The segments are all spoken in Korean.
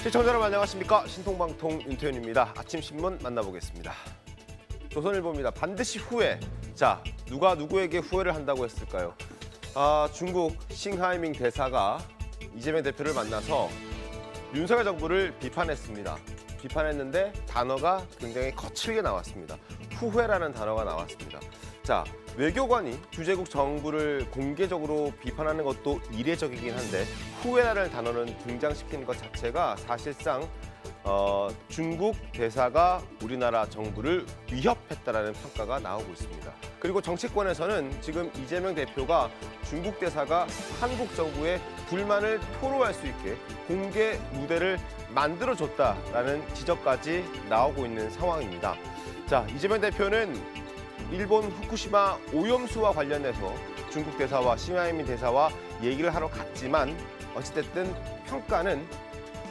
시청자 여러분 안녕하십니까. 신통방통 윤태현입니다. 아침 신문 만나보겠습니다. 조선일보입니다. 반드시 후회. 자, 누가 누구에게 후회를 한다고 했을까요? 중국 싱하이밍 대사가 이재명 대표를 만나서 윤석열 정부를 비판했습니다. 비판했는데 단어가 굉장히 거칠게 나왔습니다. 후회라는 단어가 나왔습니다. 자, 외교관이 주재국 정부를 공개적으로 비판하는 것도 이례적이긴 한데 후회라는 단어는 등장시키는 것 자체가 사실상 중국 대사가 우리나라 정부를 위협했다라는 평가가 나오고 있습니다. 그리고 정치권에서는 지금 이재명 대표가 중국 대사가 한국 정부의 불만을 토로할 수 있게 공개 무대를 만들어줬다라는 지적까지 나오고 있는 상황입니다. 자, 이재명 대표는 일본 후쿠시마 오염수와 관련해서 중국 대사와 싱하이밍 대사와 얘기를 하러 갔지만 어찌됐든 평가는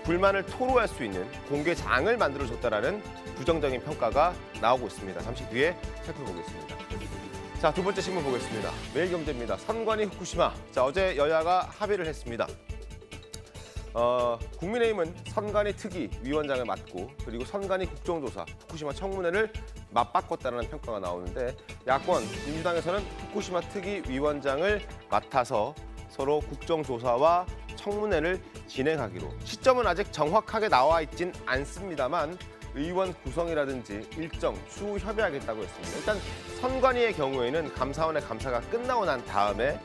불만을 토로할 수 있는 공개장을 만들어줬다라는 부정적인 평가가 나오고 있습니다. 잠시 뒤에 살펴보겠습니다. 자, 두 번째 신문 보겠습니다. 매일경제입니다. 선관위 후쿠시마. 자, 어제 여야가 합의를 했습니다. 국민의힘은 선관위 특위 위원장을 맡고 그리고 선관위 국정조사 후쿠시마 청문회를 맞바꿨다는 평가가 나오는데 야권 민주당에서는 후쿠시마 특위 위원장을 맡아서 서로 국정조사와 청문회를 진행하기로. 시점은 아직 정확하게 나와 있진 않습니다만 의원 구성이라든지 일정, 추후 협의하겠다고 했습니다. 일단 선관위의 경우에는 감사원의 감사가 끝나고 난 다음에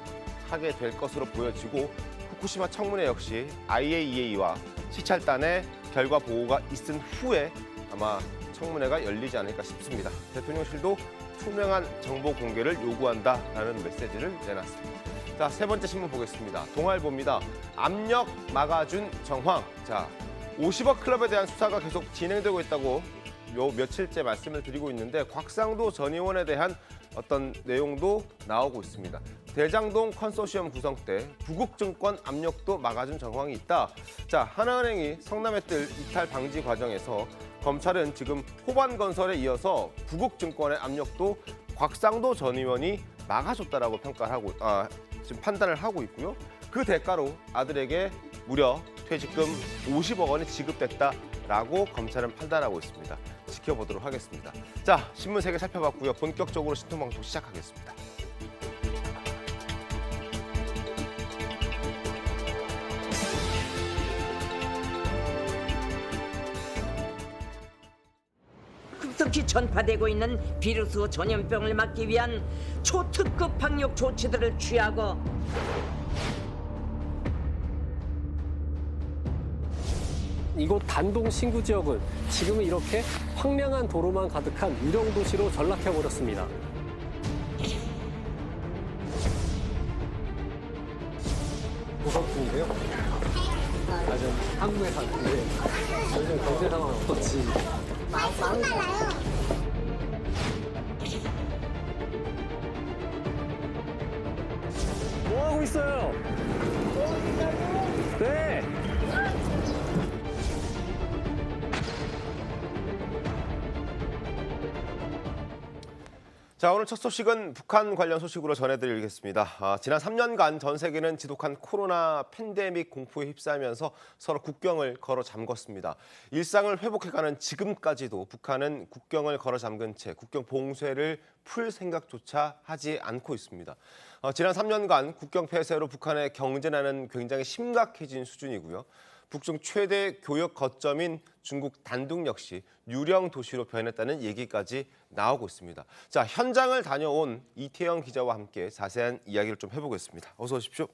하게 될 것으로 보여지고 후쿠시마 청문회 역시 IAEA와 시찰단의 결과 보고가 있은 후에 아마 청문회가 열리지 않을까 싶습니다. 대통령실도 투명한 정보 공개를 요구한다라는 메시지를 내놨습니다. 자, 세 번째 신문 보겠습니다. 동아일보입니다. 압력 막아준 정황. 자, 50억 클럽에 대한 수사가 계속 진행되고 있다고 요 며칠째 말씀을 드리고 있는데 곽상도 전 의원에 대한 어떤 내용도 나오고 있습니다. 대장동 컨소시엄 구성 때 부국증권 압력도 막아준 정황이 있다. 자, 하나은행이 성남의뜰 이탈 방지 과정에서 검찰은 지금 호반건설에 이어서 부국증권의 압력도 곽상도 전 의원이 막아줬다라고 평가를 하고 지금 판단을 하고 있고요. 그 대가로 아들에게 무려 퇴직금 50억 원이 지급됐다라고 검찰은 판단하고 있습니다. 지켜보도록 하겠습니다. 자, 신문 3개 살펴봤고요. 본격적으로 신통방송 시작하겠습니다. 급속히 전파되고 있는 비루스 전염병을 막기 위한 초특급 방역 조치들을 취하고 이곳 단동 신구 지역은 지금은 이렇게 황량한 도로만 가득한 유령 도시로 전락해버렸습니다. 무섭군요. 아주 한국에 사는데 요즘 경제 상황 어떻지? 마음 달라요. 뭐 하고 있어요? 네. 자, 오늘 첫 소식은 북한 관련 소식으로 전해드리겠습니다. 지난 3년간 전 세계는 지독한 코로나 팬데믹 공포에 휩싸이면서 서로 국경을 걸어 잠궜습니다. 일상을 회복해가는 지금까지도 북한은 국경을 걸어 잠근 채 국경 봉쇄를 풀 생각조차 하지 않고 있습니다. 지난 3년간 국경 폐쇄로 북한의 경제난은 굉장히 심각해진 수준이고요. 북중 최대 교역 거점인 중국 단둥 역시 유령 도시로 변했다는 얘기까지 나오고 있습니다. 자, 현장을 다녀온 이태영 기자와 함께 자세한 이야기를 좀 해보겠습니다. 어서 오십시오.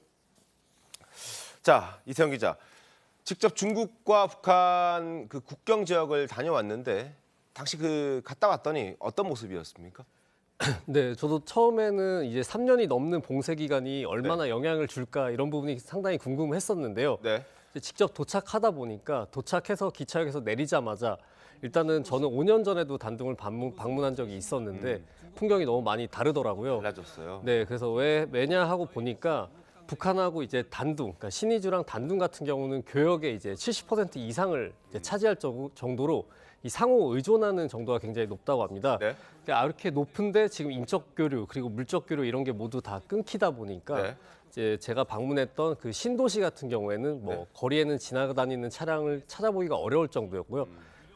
자, 이태영 기자, 직접 중국과 북한 그 국경 지역을 다녀왔는데 당시 갔다 왔더니 어떤 모습이었습니까? 네, 저도 처음에는 이제 3년이 넘는 봉쇄 기간이 얼마나 영향을 줄까 이런 부분이 상당히 궁금했었는데요. 네. 직접 도착하다 보니까 도착해서 기차역에서 내리자마자 일단은 저는 5년 전에도 단둥을 방문한 적이 있었는데 풍경이 너무 많이 다르더라고요. 달라졌어요. 네, 그래서 왜냐 하고 보니까 북한하고 이제 단둥, 그러니까 신의주랑 단둥 같은 경우는 교역의 이제 70% 이상을 이제 차지할 정도로 이 상호 의존하는 정도가 굉장히 높다고 합니다. 네. 그러니까 이렇게 높은데 지금 인적 교류 그리고 물적 교류 이런 게 모두 다 끊기다 보니까 네. 이제 제가 방문했던 그 신도시 같은 경우에는 뭐 네. 거리에는 지나다니는 차량을 찾아보기가 어려울 정도였고요.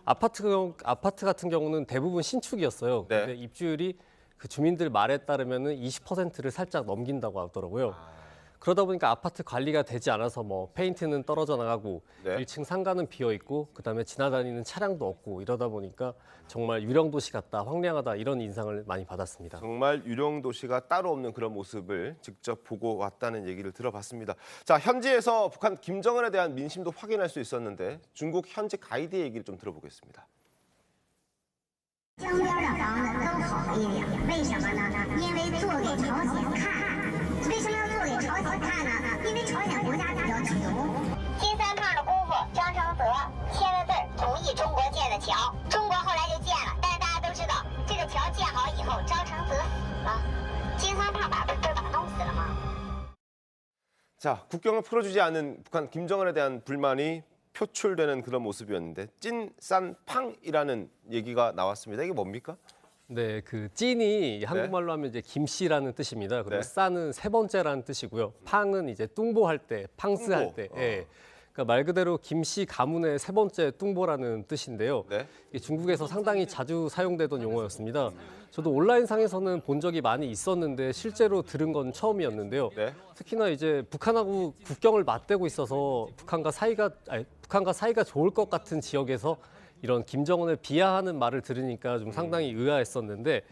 아파트 같은 경우는 대부분 신축이었어요. 네. 근데 입주율이 그 주민들 말에 따르면은 20%를 살짝 넘긴다고 하더라고요. 그러다 보니까 아파트 관리가 되지 않아서 뭐 페인트는 떨어져 나가고 네. 1층 상가는 비어 있고 그다음에 지나다니는 차량도 없고 이러다 보니까 정말 유령 도시 같다, 황량하다 이런 인상을 많이 받았습니다. 정말 유령 도시가 따로 없는 그런 모습을 직접 보고 왔다는 얘기를 들어봤습니다. 자, 현지에서 북한 김정은에 대한 민심도 확인할 수 있었는데 중국 현지 가이드 얘기를 좀 들어보겠습니다. 江边的房子都好一点，为什么呢？因为做给朝鲜看。为什么要做给朝鲜看呢？因为朝鲜国家比较穷。金三胖的姑父张承泽签了字儿，同意中国建的桥。中国后来就建了，但是大家都知道，这个桥建好以后，张承泽死了，金三胖把弄死了吗？ 자, 국경을 풀어주지 않은 북한 김정은에 대한 불만이 표출되는 그런 모습이었는데 찐산팡이라는 얘기가 나왔습니다. 이게 뭡니까? 네, 그 찐이 한국말로 하면 이제 김씨라는 뜻입니다. 그리고 네. 싸는 세 번째라는 뜻이고요. 팡은 이제 뚱보할 때, 팡스할 때. 예. 그러니까 말 그대로 김씨 가문의 세 번째 뚱보라는 뜻인데요. 네. 이게 중국에서 상당히 자주 사용되던 용어였습니다. 저도 온라인상에서는 본 적이 많이 있었는데 실제로 들은 건 처음이었는데요. 네. 특히나 이제 북한하고 국경을 맞대고 있어서 북한과 사이가 좋을 것 같은 지역에서 이런 김정은을 비하하는 말을 들으니까 좀 상당히 의아했었는데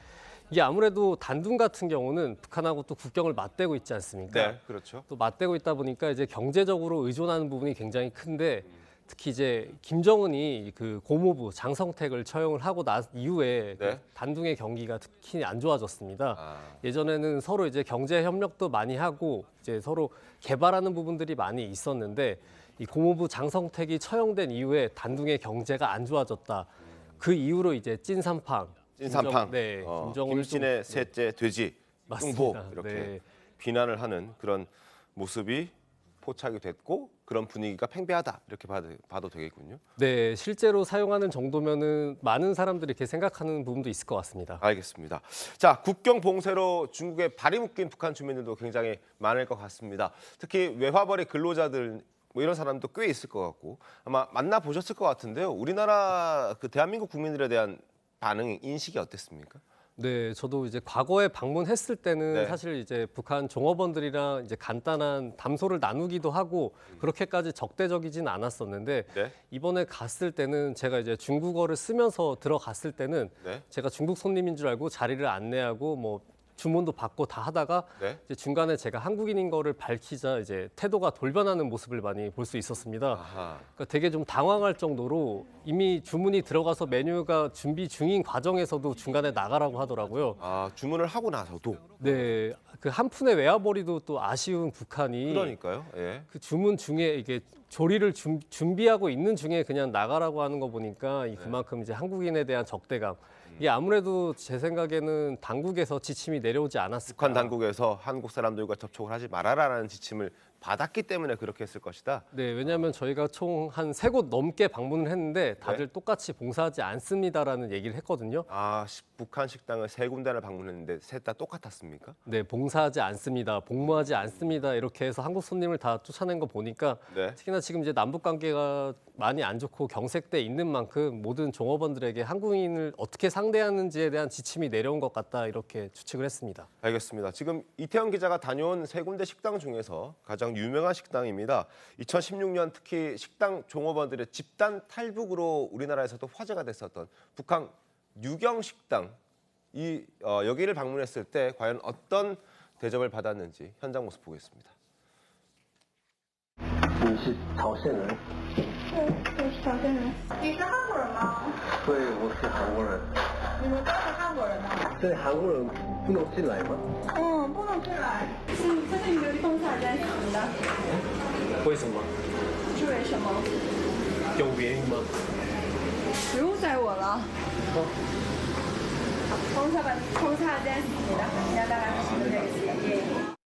이게 아무래도 단둥 같은 경우는 북한하고 또 국경을 맞대고 있지 않습니까? 네, 그렇죠. 또 맞대고 있다 보니까 이제 경제적으로 의존하는 부분이 굉장히 큰데 특히 이제 김정은이 그 고모부 장성택을 처형을 하고 나 이후에 네. 그 단둥의 경기가 특히 안 좋아졌습니다. 아. 예전에는 서로 이제 경제 협력도 많이 하고 이제 서로 개발하는 부분들이 많이 있었는데 이 고모부 장성택이 처형된 이후에 단둥의 경제가 안 좋아졌다. 그 이후로 이제 찐삼팡, 찐산팡. 네, 김정은을 김신의 셋째 돼지 뚱보 맞습니다. 이렇게 네. 비난을 하는 그런 모습이 포착이 됐고 그런 분위기가 팽배하다 이렇게 봐도 되겠군요. 네, 실제로 사용하는 정도면은 많은 사람들이 이렇게 생각하는 부분도 있을 것 같습니다. 알겠습니다. 자, 국경 봉쇄로 중국에 발이 묶인 북한 주민들도 굉장히 많을 것 같습니다. 특히 외화벌이 근로자들 뭐 이런 사람도 꽤 있을 것 같고 아마 만나 보셨을 것 같은데요. 우리나라 그 대한민국 국민들에 대한 반응 인식이 어땠습니까? 네, 저도 이제 과거에 방문했을 때는 네. 사실 이제 북한 종업원들이랑 이제 간단한 담소를 나누기도 하고 그렇게까지 적대적이진 않았었는데 네. 이번에 갔을 때는 제가 이제 중국어를 쓰면서 들어갔을 때는 네. 제가 중국 손님인 줄 알고 자리를 안내하고 뭐 주문도 받고 다 하다가 네. 이제 중간에 제가 한국인인 거를 밝히자 이제 태도가 돌변하는 모습을 많이 볼 수 있었습니다. 아하. 그러니까 되게 좀 당황할 정도로 이미 주문이 들어가서 메뉴가 준비 중인 과정에서도 중간에 나가라고 하더라고요. 아, 주문을 하고 나서도 네, 그 한 푼의 외화벌이도 또 아쉬운 북한이 그러니까요. 예. 그 주문 중에 이게 조리를 준비하고 있는 중에 그냥 나가라고 하는 거 보니까 이 그만큼 이제 한국인에 대한 적대감. 이게 아무래도 제 생각에는 당국에서 지침이 내려오지 않았을까. 북한 당국에서 한국 사람들과 접촉을 하지 말아라라는 지침을 받았기 때문에 그렇게 했을 것이다. 네, 왜냐하면 저희가 총 한 3곳 넘게 방문을 했는데 다들 똑같이 봉사하지 않습니다라는 얘기를 했거든요. 아, 북한 식당을 3군데를 방문했는데 셋 다 똑같았습니까? 네, 봉사하지 않습니다, 복무하지 않습니다 이렇게 해서 한국 손님을 다 쫓아낸 거 보니까 네. 특히나 지금 이제 남북 관계가 많이 안 좋고 경색돼 있는 만큼 모든 종업원들에게 한국인을 어떻게 상대하는지에 대한 지침이 내려온 것 같다 이렇게 추측을 했습니다. 알겠습니다. 지금 이태원 기자가 다녀온 3군데 식당 중에서 가장 유명한 식당입니다. 2016년 특히 식당 종업원들의 집단 탈북으로 우리나라에서도 화제가 됐었던 북한 유경 식당. 여기를 방문했을 때 과연 어떤 대접을 받았는지 현장 모습 보겠습니다. 你是朝鲜人？对，我是朝鲜人。你是韩国人吗？对，我是韩国人。你们都是韩国人吗？这韩国人不能进来吗？嗯，不能进来。这是你的封杀暂时的，为什么？是为什么？有原因吗？不用再问了。封杀暂时的，让大家吃这个协议。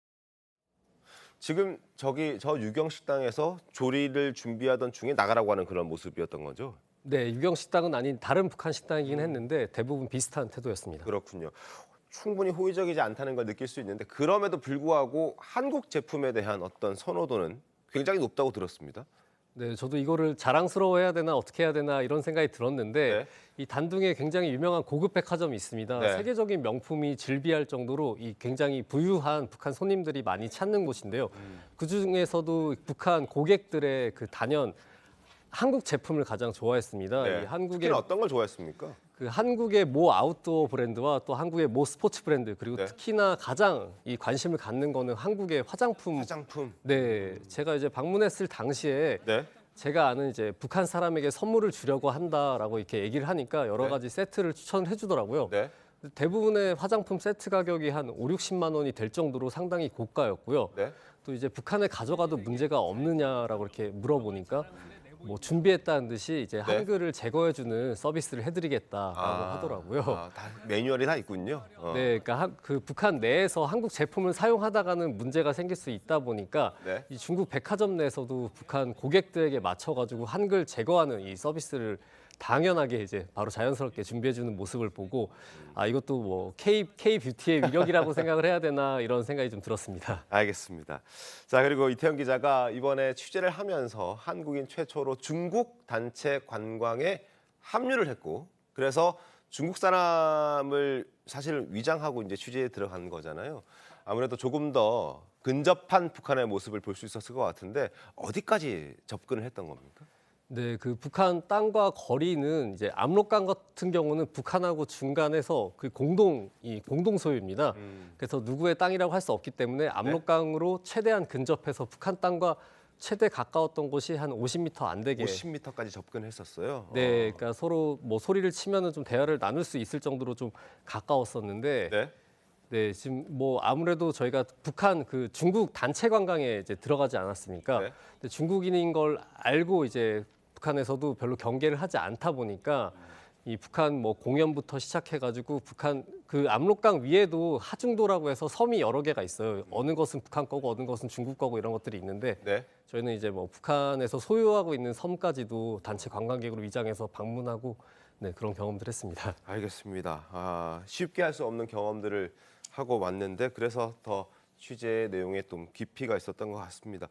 지금 저 유경 식당에서 조리를 준비하던 중에 나가라고 하는 그런 모습이었던 거죠? 네, 유경 식당은 아닌 다른 북한 식당이긴 했는데 대부분 비슷한 태도였습니다. 그렇군요. 충분히 호의적이지 않다는 걸 느낄 수 있는데 그럼에도 불구하고 한국 제품에 대한 어떤 선호도는 굉장히 높다고 들었습니다. 네, 저도 이거를 자랑스러워해야 되나 어떻게 해야 되나 이런 생각이 들었는데 네. 이 단둥에 굉장히 유명한 고급 백화점이 있습니다. 네. 세계적인 명품이 즐비할 정도로 이 굉장히 부유한 북한 손님들이 많이 찾는 곳인데요. 그 중에서도 북한 고객들의 그 단연 한국 제품을 가장 좋아했습니다. 네. 이 한국의 특히나 어떤 걸 좋아했습니까? 그 한국의 모 아웃도어 브랜드와 또 한국의 모 스포츠 브랜드 그리고 네. 특히나 가장 이 관심을 갖는 거는 한국의 화장품. 화장품. 네, 제가 이제 방문했을 당시에 네. 제가 아는 이제 북한 사람에게 선물을 주려고 한다라고 이렇게 얘기를 하니까 여러 네. 가지 세트를 추천을 해주더라고요. 네. 대부분의 화장품 세트 가격이 한 5, 60만 원이 될 정도로 상당히 고가였고요. 네. 또 이제 북한에 가져가도 문제가 없느냐라고 이렇게 물어보니까 뭐 준비했다는 듯이 이제 한글을 제거해주는 서비스를 해드리겠다라고 하더라고요. 다 매뉴얼이 다 있군요. 네, 그러니까 그 북한 내에서 한국 제품을 사용하다가는 문제가 생길 수 있다 보니까 네. 이 중국 백화점 내에서도 북한 고객들에게 맞춰가지고 한글 제거하는 이 서비스를 당연하게 이제 바로 자연스럽게 준비해주는 모습을 보고 아 이것도 뭐 K 뷰티의 위력이라고 생각을 해야 되나 이런 생각이 좀 들었습니다. 알겠습니다. 자, 그리고 이태영 기자가 이번에 취재를 하면서 한국인 최초로 중국 단체 관광에 합류를 했고 그래서 중국 사람을 사실 위장하고 이제 취재에 들어간 거잖아요. 아무래도 조금 더 근접한 북한의 모습을 볼 수 있었을 것 같은데 어디까지 접근을 했던 겁니까? 네, 그 북한 땅과 거리는 이제 압록강 같은 경우는 북한하고 중간에서 그 공동 소유입니다. 그래서 누구의 땅이라고 할 수 없기 때문에 압록강으로 최대한 근접해서 북한 땅과 최대 가까웠던 곳이 한 50m 안 되게. 50m까지 접근했었어요. 네, 그러니까 서로 뭐 소리를 치면은 좀 대화를 나눌 수 있을 정도로 좀 가까웠었는데. 네. 네, 지금 뭐 아무래도 저희가 북한 그 중국 단체 관광에 이제 들어가지 않았습니까? 네. 근데 중국인인 걸 알고 이제 북한에서도 별로 경계를 하지 않다 보니까 이 북한 뭐 공연부터 시작해가지고 북한 그 압록강 위에도 하중도라고 해서 섬이 여러 개가 있어요. 어느 것은 북한 거고 어느 것은 중국 거고 이런 것들이 있는데 네. 저희는 이제 뭐 북한에서 소유하고 있는 섬까지도 단체 관광객으로 위장해서 방문하고 네, 그런 경험들 했습니다. 알겠습니다. 쉽게 할 수 없는 경험들을 하고 왔는데 그래서 더 취재 내용에 좀 깊이가 있었던 것 같습니다.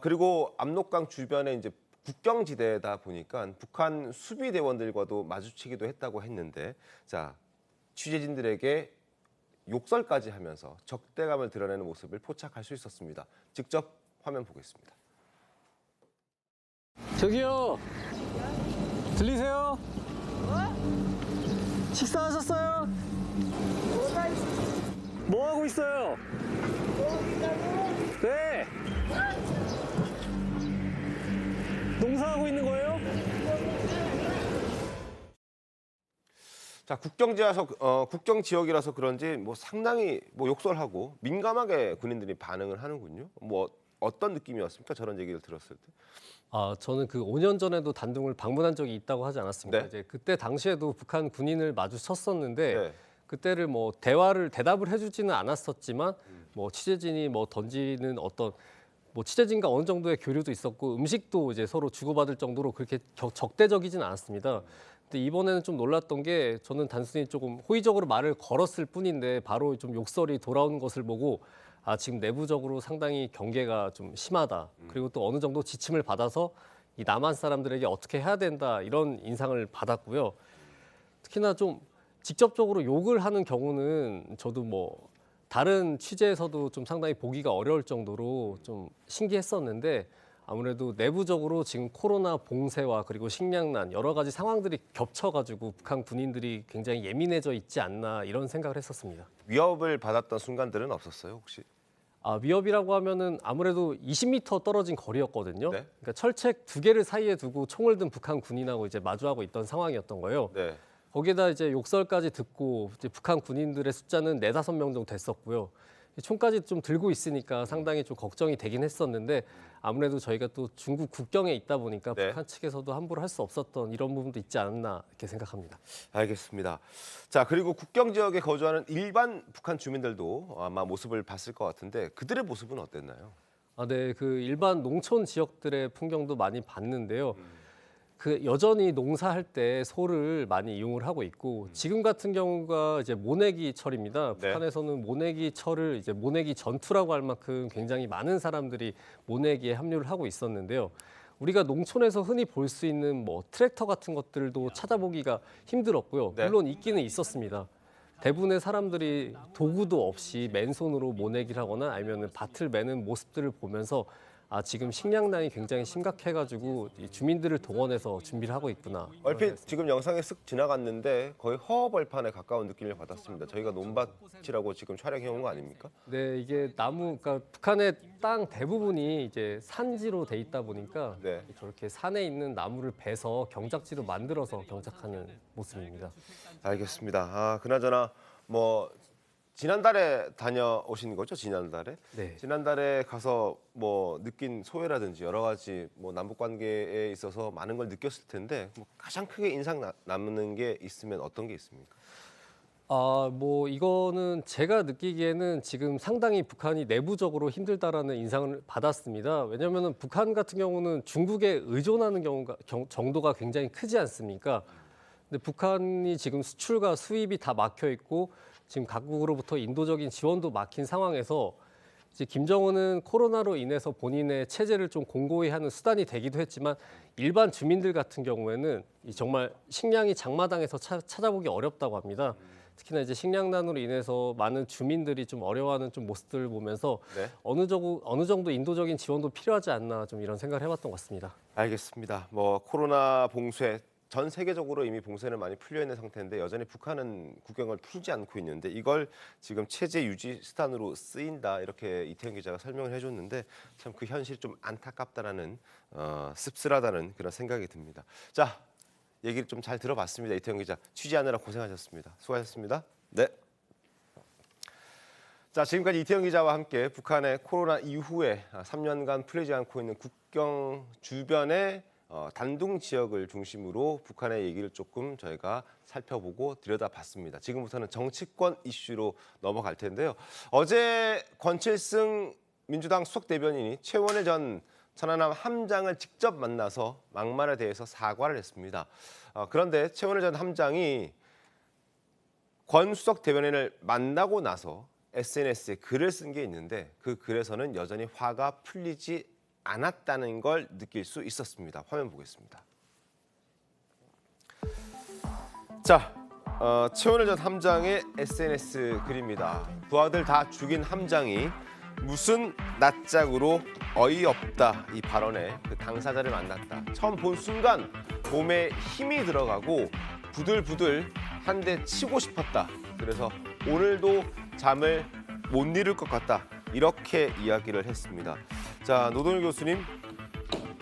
그리고 압록강 주변에 이제 국경지대다 보니까 북한 수비대원들과도 마주치기도 했다고 했는데 자 취재진들에게 욕설까지 하면서 적대감을 드러내는 모습을 포착할 수 있었습니다. 직접 화면 보겠습니다. 저기요, 들리세요? 식사하셨어요? 뭐 하고 있어요? 네. 농사하고 있는 거예요? 자 국경 지역이라서 그런지 뭐 상당히 뭐 욕설하고 민감하게 군인들이 반응을 하는군요. 뭐 어떤 느낌이었습니까? 저런 얘기를 들었을 때. 저는 그 5년 전에도 단둥을 방문한 적이 있다고 하지 않았습니까? 네. 이제 그때 당시에도 북한 군인을 마주쳤었는데 네. 그때를 뭐 대답을 해주지는 않았었지만 뭐 취재진이 뭐 던지는 어떤 뭐 취재진과 어느 정도의 교류도 있었고 음식도 이제 서로 주고받을 정도로 그렇게 적대적이진 않았습니다. 근데 이번에는 좀 놀랐던 게 저는 단순히 조금 호의적으로 말을 걸었을 뿐인데 바로 좀 욕설이 돌아오는 것을 보고 지금 내부적으로 상당히 경계가 좀 심하다. 그리고 또 어느 정도 지침을 받아서 이 남한 사람들에게 어떻게 해야 된다 이런 인상을 받았고요. 특히나 좀 직접적으로 욕을 하는 경우는 저도 뭐 다른 취재에서도 좀 상당히 보기가 어려울 정도로 좀 신기했었는데 아무래도 내부적으로 지금 코로나 봉쇄와 그리고 식량난 여러 가지 상황들이 겹쳐가지고 북한 군인들이 굉장히 예민해져 있지 않나 이런 생각을 했었습니다. 위협을 받았던 순간들은 없었어요, 혹시? 위협이라고 하면은 아무래도 20m 떨어진 거리였거든요. 네. 그러니까 철책 2개를 사이에 두고 총을 든 북한 군인하고 이제 마주하고 있던 상황이었던 거예요. 네. 거기에다 이제 욕설까지 듣고 이제 북한 군인들의 숫자는 4, 5명 정도 됐었고요. 총까지 좀 들고 있으니까 상당히 좀 걱정이 되긴 했었는데 아무래도 저희가 또 중국 국경에 있다 보니까 네. 북한 측에서도 함부로 할 수 없었던 이런 부분도 있지 않았나 이렇게 생각합니다. 알겠습니다. 자, 그리고 국경 지역에 거주하는 일반 북한 주민들도 아마 모습을 봤을 것 같은데 그들의 모습은 어땠나요? 네, 그 일반 농촌 지역들의 풍경도 많이 봤는데요. 그 여전히 농사할 때 소를 많이 이용을 하고 있고 지금 같은 경우가 이제 모내기 철입니다. 네. 북한에서는 모내기 철을 이제 모내기 전투라고 할 만큼 굉장히 많은 사람들이 모내기에 합류를 하고 있었는데요. 우리가 농촌에서 흔히 볼 수 있는 뭐 트랙터 같은 것들도 찾아보기가 힘들었고요. 네. 물론 있기는 있었습니다. 대부분의 사람들이 도구도 없이 맨손으로 모내기를 하거나 아니면 밭을 매는 모습들을 보면서 아, 지금 식량난이 굉장히 심각해가지고 이 주민들을 동원해서 준비를 하고 있구나. 얼핏 지금 영상에 쓱 지나갔는데 거의 허허벌판에 가까운 느낌을 받았습니다. 저희가 논밭이라고 지금 촬영해 온 거 아닙니까? 네, 이게 나무, 그러니까 북한의 땅 대부분이 이제 산지로 돼 있다 보니까 네. 저렇게 산에 있는 나무를 베서 경작지로 만들어서 경작하는 모습입니다. 알겠습니다. 아, 그나저나 뭐 지난달에 다녀오신 거죠? 지난달에? 네. 지난달에 가서 뭐 느낀 소외라든지 여러 가지 뭐 남북 관계에 있어서 많은 걸 느꼈을 텐데 뭐 가장 크게 인상 남는 게 있으면 어떤 게 있습니까? 아, 뭐 이거는 제가 느끼기에는 지금 상당히 북한이 내부적으로 힘들다라는 인상을 받았습니다. 왜냐하면 북한 같은 경우는 중국에 의존하는 정도가 굉장히 크지 않습니까? 근데 북한이 지금 수출과 수입이 다 막혀 있고 지금 각국으로부터 인도적인 지원도 막힌 상황에서 이제 김정은은 코로나로 인해서 본인의 체제를 좀 공고히 하는 수단이 되기도 했지만 일반 주민들 같은 경우에는 이 정말 식량이 장마당에서 찾아보기 어렵다고 합니다. 특히나 이제 식량난으로 인해서 많은 주민들이 좀 어려워하는 좀 모습들을 보면서 네. 어느 정도 인도적인 지원도 필요하지 않나 좀 이런 생각을 해봤던 것 같습니다. 알겠습니다. 뭐 코로나 봉쇄 전 세계적으로 이미 봉쇄는 많이 풀려 있는 상태인데 여전히 북한은 국경을 풀지 않고 있는데 이걸 지금 체제 유지 수단으로 쓰인다 이렇게 이태영 기자가 설명을 해줬는데 참 그 현실이 좀 안타깝다라는 씁쓸하다는 그런 생각이 듭니다. 자, 얘기를 좀 잘 들어봤습니다. 이태영 기자 취재하느라 고생하셨습니다. 수고하셨습니다. 네. 자, 지금까지 이태영 기자와 함께 북한의 코로나 이후에 3년간 풀리지 않고 있는 국경 주변의 단둥 지역을 중심으로 북한의 얘기를 조금 저희가 살펴보고 들여다봤습니다. 지금부터는 정치권 이슈로 넘어갈 텐데요. 어제 권칠승 민주당 수석 대변인이 최원일 전 천안함 함장을 직접 만나서 막말에 대해서 사과를 했습니다. 그런데 최원일 전 함장이 권 수석 대변인을 만나고 나서 SNS에 글을 쓴 게 있는데 그 글에서는 여전히 화가 풀리지 않았다는 걸 느낄 수 있었습니다. 화면 보겠습니다. 자, 최원일 전 함장의 SNS 글입니다. 부하들 다 죽인 함장이 무슨 낯짝으로 어이없다 이 발언에 그 당사자를 만났다. 처음 본 순간 몸에 힘이 들어가고 부들부들 한 대 치고 싶었다. 그래서 오늘도 잠을 못 이룰 것 같다. 이렇게 이야기를 했습니다. 자, 노동일 교수님,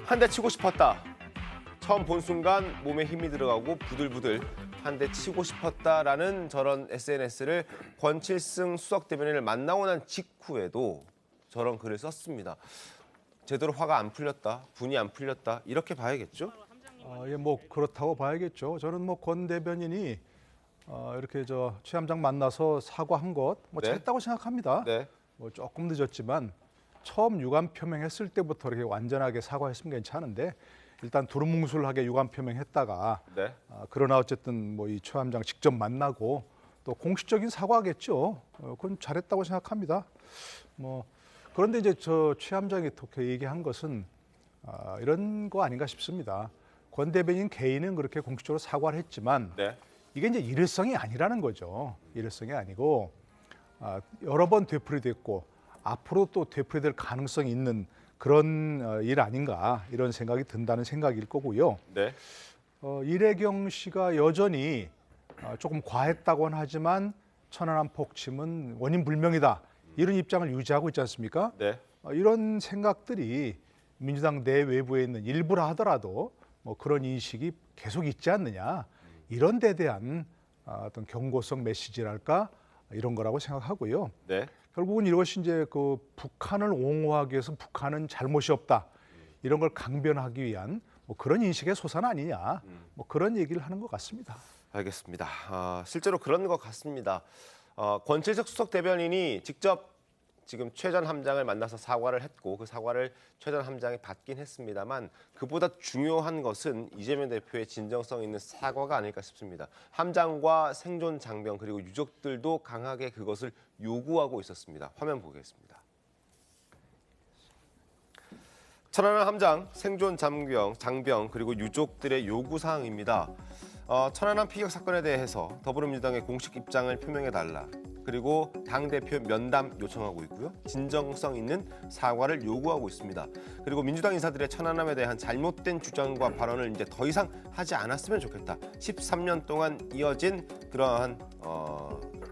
한 대 치고 싶었다. 처음 본 순간 몸에 힘이 들어가고 부들부들 한 대 치고 싶었다라는 저런 SNS를 권칠승 수석 대변인을 만나고 난 직후에도 저런 글을 썼습니다. 제대로 화가 안 풀렸다, 분이 안 풀렸다 이렇게 봐야겠죠? 예, 뭐 그렇다고 봐야겠죠. 저는 뭐 권 대변인이 이렇게 최 함장 만나서 사과한 것 뭐 네. 잘했다고 생각합니다. 네. 뭐 조금 늦었지만 처음 유감 표명했을 때부터 이렇게 완전하게 사과했으면 괜찮은데 일단 두루뭉술하게 유감 표명했다가 네. 그러나 어쨌든 뭐 이 최 함장 직접 만나고 또 공식적인 사과겠죠. 그건 잘했다고 생각합니다. 뭐 그런데 이제 최 함장이 그렇게 얘기한 것은 이런 거 아닌가 싶습니다. 권 대변인 개인은 그렇게 공식적으로 사과를 했지만 네. 이게 이제 일회성이 아니라는 거죠. 일회성이 아니고 여러 번 되풀이됐고 앞으로 또 되풀이될 가능성이 있는 그런 일 아닌가 이런 생각이 든다는 생각일 거고요. 네. 이래경 씨가 여전히 조금 과했다고는 하지만 천안함 폭침은 원인 불명이다 이런 입장을 유지하고 있지 않습니까? 네. 이런 생각들이 민주당 내 외부에 있는 일부라 하더라도 뭐 그런 인식이 계속 있지 않느냐 이런 데 대한 어떤 경고성 메시지랄까 이런 거라고 생각하고요. 네. 결국은 이것이 이제 그 북한을 옹호하기 위해서 북한은 잘못이 없다 이런 걸 강변하기 위한 뭐 그런 인식의 소산 아니냐 뭐 그런 얘기를 하는 것 같습니다. 알겠습니다. 실제로 그런 것 같습니다. 권칠석 수석 대변인이 직접 지금 최 전 함장을 만나서 사과를 했고 그 사과를 최 전 함장이 받긴 했습니다만 그보다 중요한 것은 이재명 대표의 진정성 있는 사과가 아닐까 싶습니다. 함장과 생존 장병 그리고 유족들도 강하게 그것을 요구하고 있었습니다. 화면 보겠습니다. 천안함 함장, 생존 장병 그리고 유족들의 요구 사항입니다. 천안함 피격 사건에 대해서 더불어민주당의 공식 입장을 표명해달라. 그리고 당대표 면담 요청하고 있고요. 진정성 있는 사과를 요구하고 있습니다. 그리고 민주당 인사들의 천안함에 대한 잘못된 주장과 발언을 이제 더 이상 하지 않았으면 좋겠다. 13년 동안 이어진 그러한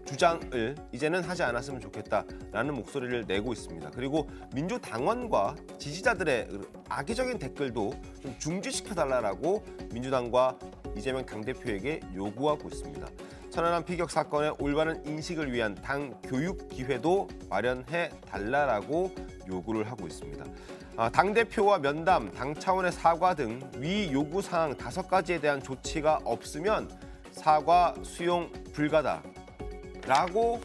주장을 이제는 하지 않았으면 좋겠다라는 목소리를 내고 있습니다. 그리고 민주당원과 지지자들의 악의적인 댓글도 좀 중지시켜달라고 민주당과 이재명 당대표에게 요구하고 있습니다. 천안함 피격 사건의 올바른 인식을 위한 당 교육 기회도 마련해 달라라고 요구를 하고 있습니다. 당대표와 면담, 당 차원의 사과 등 위 요구 사항 5가지에 대한 조치가 없으면 사과 수용 불가다라고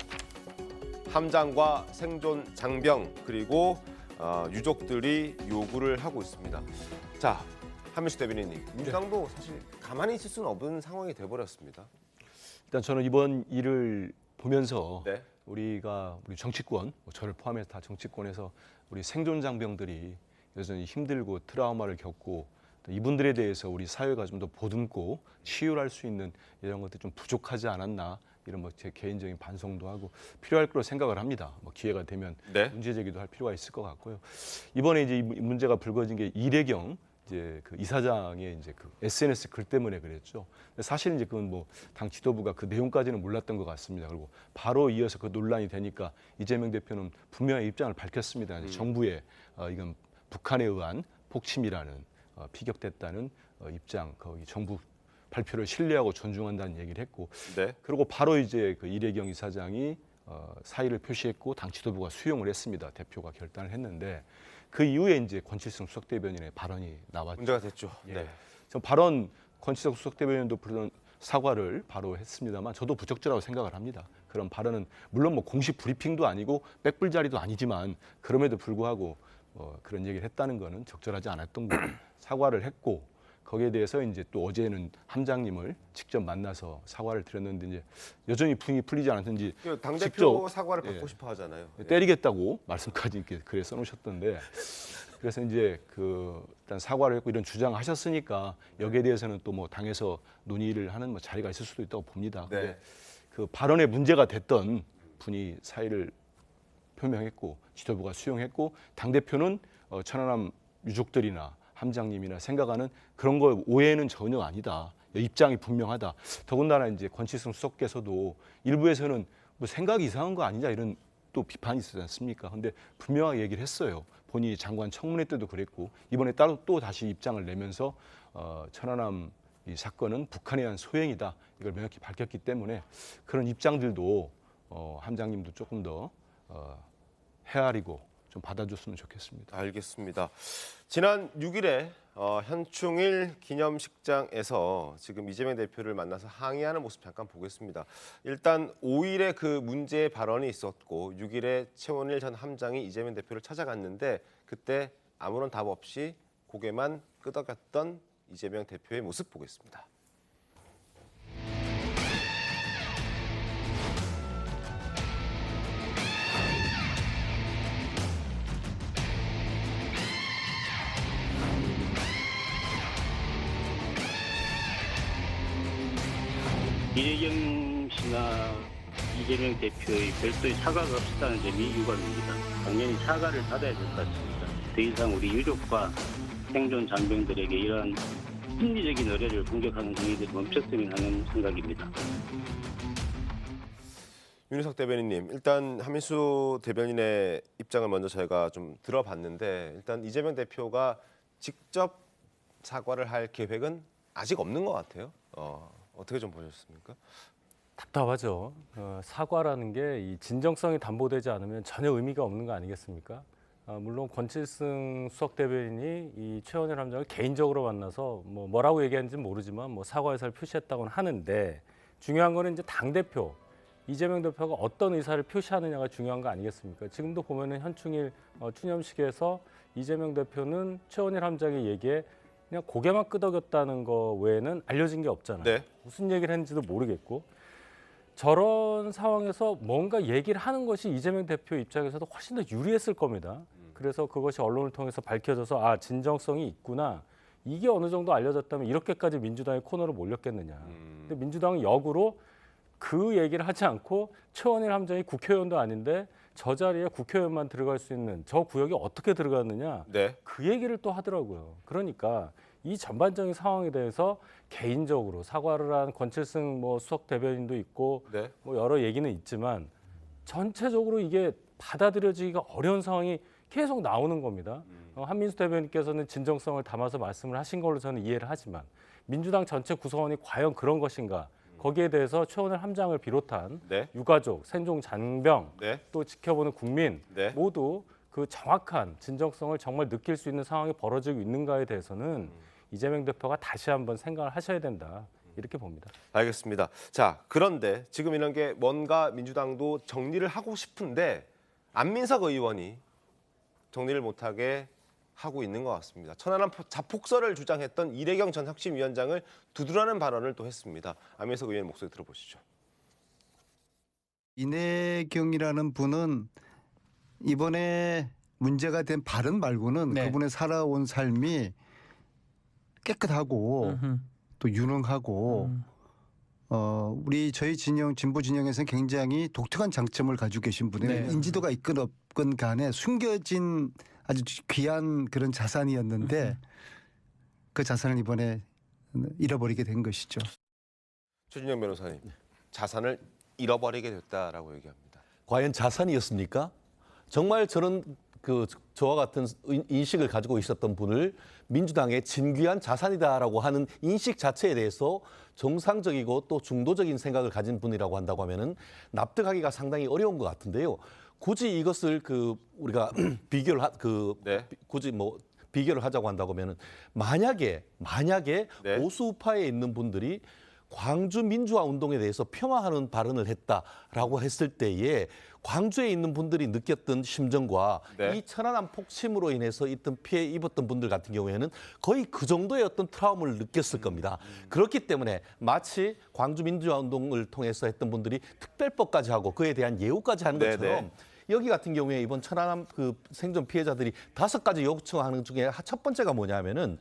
함장과 생존 장병 그리고 유족들이 요구를 하고 있습니다. 자, 한민수 대변인님, 민주당도 사실 가만히 있을 수는 없는 상황이 돼버렸습니다. 일단 저는 이번 일을 보면서 네. 우리 정치권, 저를 포함해서 다 정치권에서 우리 생존 장병들이 여전히 힘들고 트라우마를 겪고 이분들에 대해서 우리 사회가 좀 더 보듬고 치유할 수 있는 이런 것들이 좀 부족하지 않았나 이런 제 개인적인 반성도 하고 필요할 거로 생각을 합니다. 기회가 되면 네. 문제 제기도 할 필요가 있을 것 같고요. 이번에 이제 이 문제가 불거진 게 이래경 이제 그 이사장의 이제 그 SNS 글 때문에 그랬죠. 사실 이제 그건 당 지도부가 그 내용까지는 몰랐던 것 같습니다. 그리고 바로 이어서 그 논란이 되니까 이재명 대표는 분명히 입장을 밝혔습니다. 정부의 이건 북한에 의한 폭침이라는 피격됐다는 입장, 거기 정부 발표를 신뢰하고 존중한다는 얘기를 했고, 네. 그리고 바로 이제 그 이래경 이사장이 사의를 표시했고 당 지도부가 수용을 했습니다. 대표가 결단을 했는데. 그 이후에 이제 권칠성 수석대변인의 발언이 나왔죠. 문제가 됐죠. 예. 네. 저 발언 권칠성 수석대변인도 물론 사과를 바로 했습니다만 저도 부적절하다고 생각을 합니다. 그런 발언은 물론 공식 브리핑도 아니고 백불 자리도 아니지만 그럼에도 불구하고 그런 얘기를 했다는 거는 적절하지 않았던 거고 사과를 했고 거기에 대해서 이제 또 어제는 함장님을 직접 만나서 사과를 드렸는데 이제 여전히 분이 풀리지 않았는지 당대표 직접, 사과를 받고 예. 싶어 하잖아요. 때리겠다고 말씀까지 이렇게 글에 써놓으셨던데 그래서 이제 일단 사과를 했고 이런 주장하셨으니까 여기에 대해서는 또 당에서 논의를 하는 자리가 있을 수도 있다고 봅니다. 네. 근데 그 발언에 문제가 됐던 분이 사의를 표명했고 지도부가 수용했고 당 대표는 천안함 유족들이나 함장님이나 생각하는 그런 거 오해는 전혀 아니다. 입장이 분명하다. 더군다나 이제 권칠성 수석께서도 일부에서는 생각이 이상한 거 아니냐 이런 또 비판이 있었지 않습니까? 근데 분명하게 얘기를 했어요. 본인이 장관 청문회 때도 그랬고 이번에 따로 또 다시 입장을 내면서 천안함 이 사건은 북한에 의한 소행이다. 이걸 명확히 밝혔기 때문에 그런 입장들도 함장님도 조금 더 헤아리고 좀 받아줬으면 좋겠습니다. 알겠습니다. 지난 6일에 현충일 기념식장에서 지금 이재명 대표를 만나서 항의하는 모습 잠깐 보겠습니다. 일단 5일에 그 문제의 발언이 있었고 6일에 최원일 전 함장이 이재명 대표를 찾아갔는데 그때 아무런 답 없이 고개만 끄덕였던 이재명 대표의 모습 보겠습니다. 이재경 씨나 이재명 대표의 별도의 사과가 없었다는 점이 유감입니다. 당연히 사과를 받아야 될 것 같습니다. 더 이상 우리 유족과 생존 장병들에게 이러한 심리적인 의뢰를 공격하는 행위들이 멈췄으면 하는 생각입니다. 윤희석 대변인님, 일단 한민수 대변인의 입장을 먼저 저희가 좀 들어봤는데 일단 이재명 대표가 직접 사과를 할 계획은 아직 없는 것 같아요. 어떻게 좀 보셨습니까? 답답하죠. 사과라는 게 이 진정성이 담보되지 않으면 전혀 의미가 없는 거 아니겠습니까? 물론 권칠승 수석 대변인이 이 최원일 함장을 개인적으로 만나서 뭐라고 얘기하는지 모르지만 사과 의사를 표시했다고는 하는데 중요한 거는 이제 당 대표 이재명 대표가 어떤 의사를 표시하느냐가 중요한 거 아니겠습니까? 지금도 보면은 현충일 추념식에서 이재명 대표는 최원일 함장의 얘기에 그냥 고개만 끄덕였다는 거 외에는 알려진 게 없잖아요. 네. 무슨 얘기를 했는지도 모르겠고 저런 상황에서 뭔가 얘기를 하는 것이 이재명 대표 입장에서도 훨씬 더 유리했을 겁니다. 그래서 그것이 언론을 통해서 밝혀져서 아 진정성이 있구나. 이게 어느 정도 알려졌다면 이렇게까지 민주당의 코너로 몰렸겠느냐. 근데 민주당은 역으로 그 얘기를 하지 않고 최원일 함장이 국회의원도 아닌데 저 자리에 국회의원만 들어갈 수 있는 저 구역이 어떻게 들어갔느냐. 네. 그 얘기를 또 하더라고요. 그러니까 이 전반적인 상황에 대해서 개인적으로 사과를 한 권칠승 뭐 수석 대변인도 있고 네. 뭐 여러 얘기는 있지만 전체적으로 이게 받아들여지기가 어려운 상황이 계속 나오는 겁니다. 한민수 대변인께서는 진정성을 담아서 말씀을 하신 걸로 저는 이해를 하지만 민주당 전체 구성원이 과연 그런 것인가 거기에 대해서 최원일 함장을 비롯한 네. 유가족, 생존 장병 네. 또 지켜보는 국민 네. 모두 그 정확한 진정성을 정말 느낄 수 있는 상황이 벌어지고 있는가에 대해서는 이재명 대표가 다시 한번 생각을 하셔야 된다 이렇게 봅니다. 알겠습니다. 자, 그런데 지금 이런 게 뭔가 민주당도 정리를 하고 싶은데 안민석 의원이 정리를 못하게 하고 있는 것 같습니다. 천안함 자폭설을 주장했던 이래경 전 혁신위원장을 두드러는 발언을 또 했습니다. 안민석 의원 목소리 들어보시죠. 이내경이라는 분은 이번에 문제가 된 발언 말고는 그분의 살아온 삶이 깨끗하고 또 유능하고 우리 저희 진영 진보 진영에서는 굉장히 독특한 장점을 가지고 계신 분이에요. 인지도가 있건 없건 간에 숨겨진 아주 귀한 그런 자산이었는데 그 자산을 이번에 잃어버리게 된 것이죠. 최준영 변호사님, 자산을 잃어버리게 됐다라고 얘기합니다. 과연 자산이었습니까? 정말 저는 저와 같은 인식을 가지고 있었던 분을 민주당의 진귀한 자산이다라고 하는 인식 자체에 대해서 정상적이고 또 중도적인 생각을 가진 분이라고 한다고 하면은 납득하기가 상당히 어려운 것 같은데요. 굳이 이것을 우리가 비교를 굳이 뭐 비교를 하자고 한다고 하면은 만약에 네. 보수파에 있는 분들이 광주 민주화 운동에 대해서 폄하하는 발언을 했다라고 했을 때에 광주에 있는 분들이 느꼈던 심정과 네. 이 천안함 폭침으로 인해서 피해 입었던 분들 같은 경우에는 거의 그 정도의 어떤 트라우마를 느꼈을 겁니다. 그렇기 때문에 마치 광주 민주화 운동을 통해서 했던 분들이 특별법까지 하고 그에 대한 예우까지 하는 네, 것처럼 네. 여기 같은 경우에 이번 천안함 생존 피해자들이 5가지 요청하는 중에 첫 번째가 뭐냐면은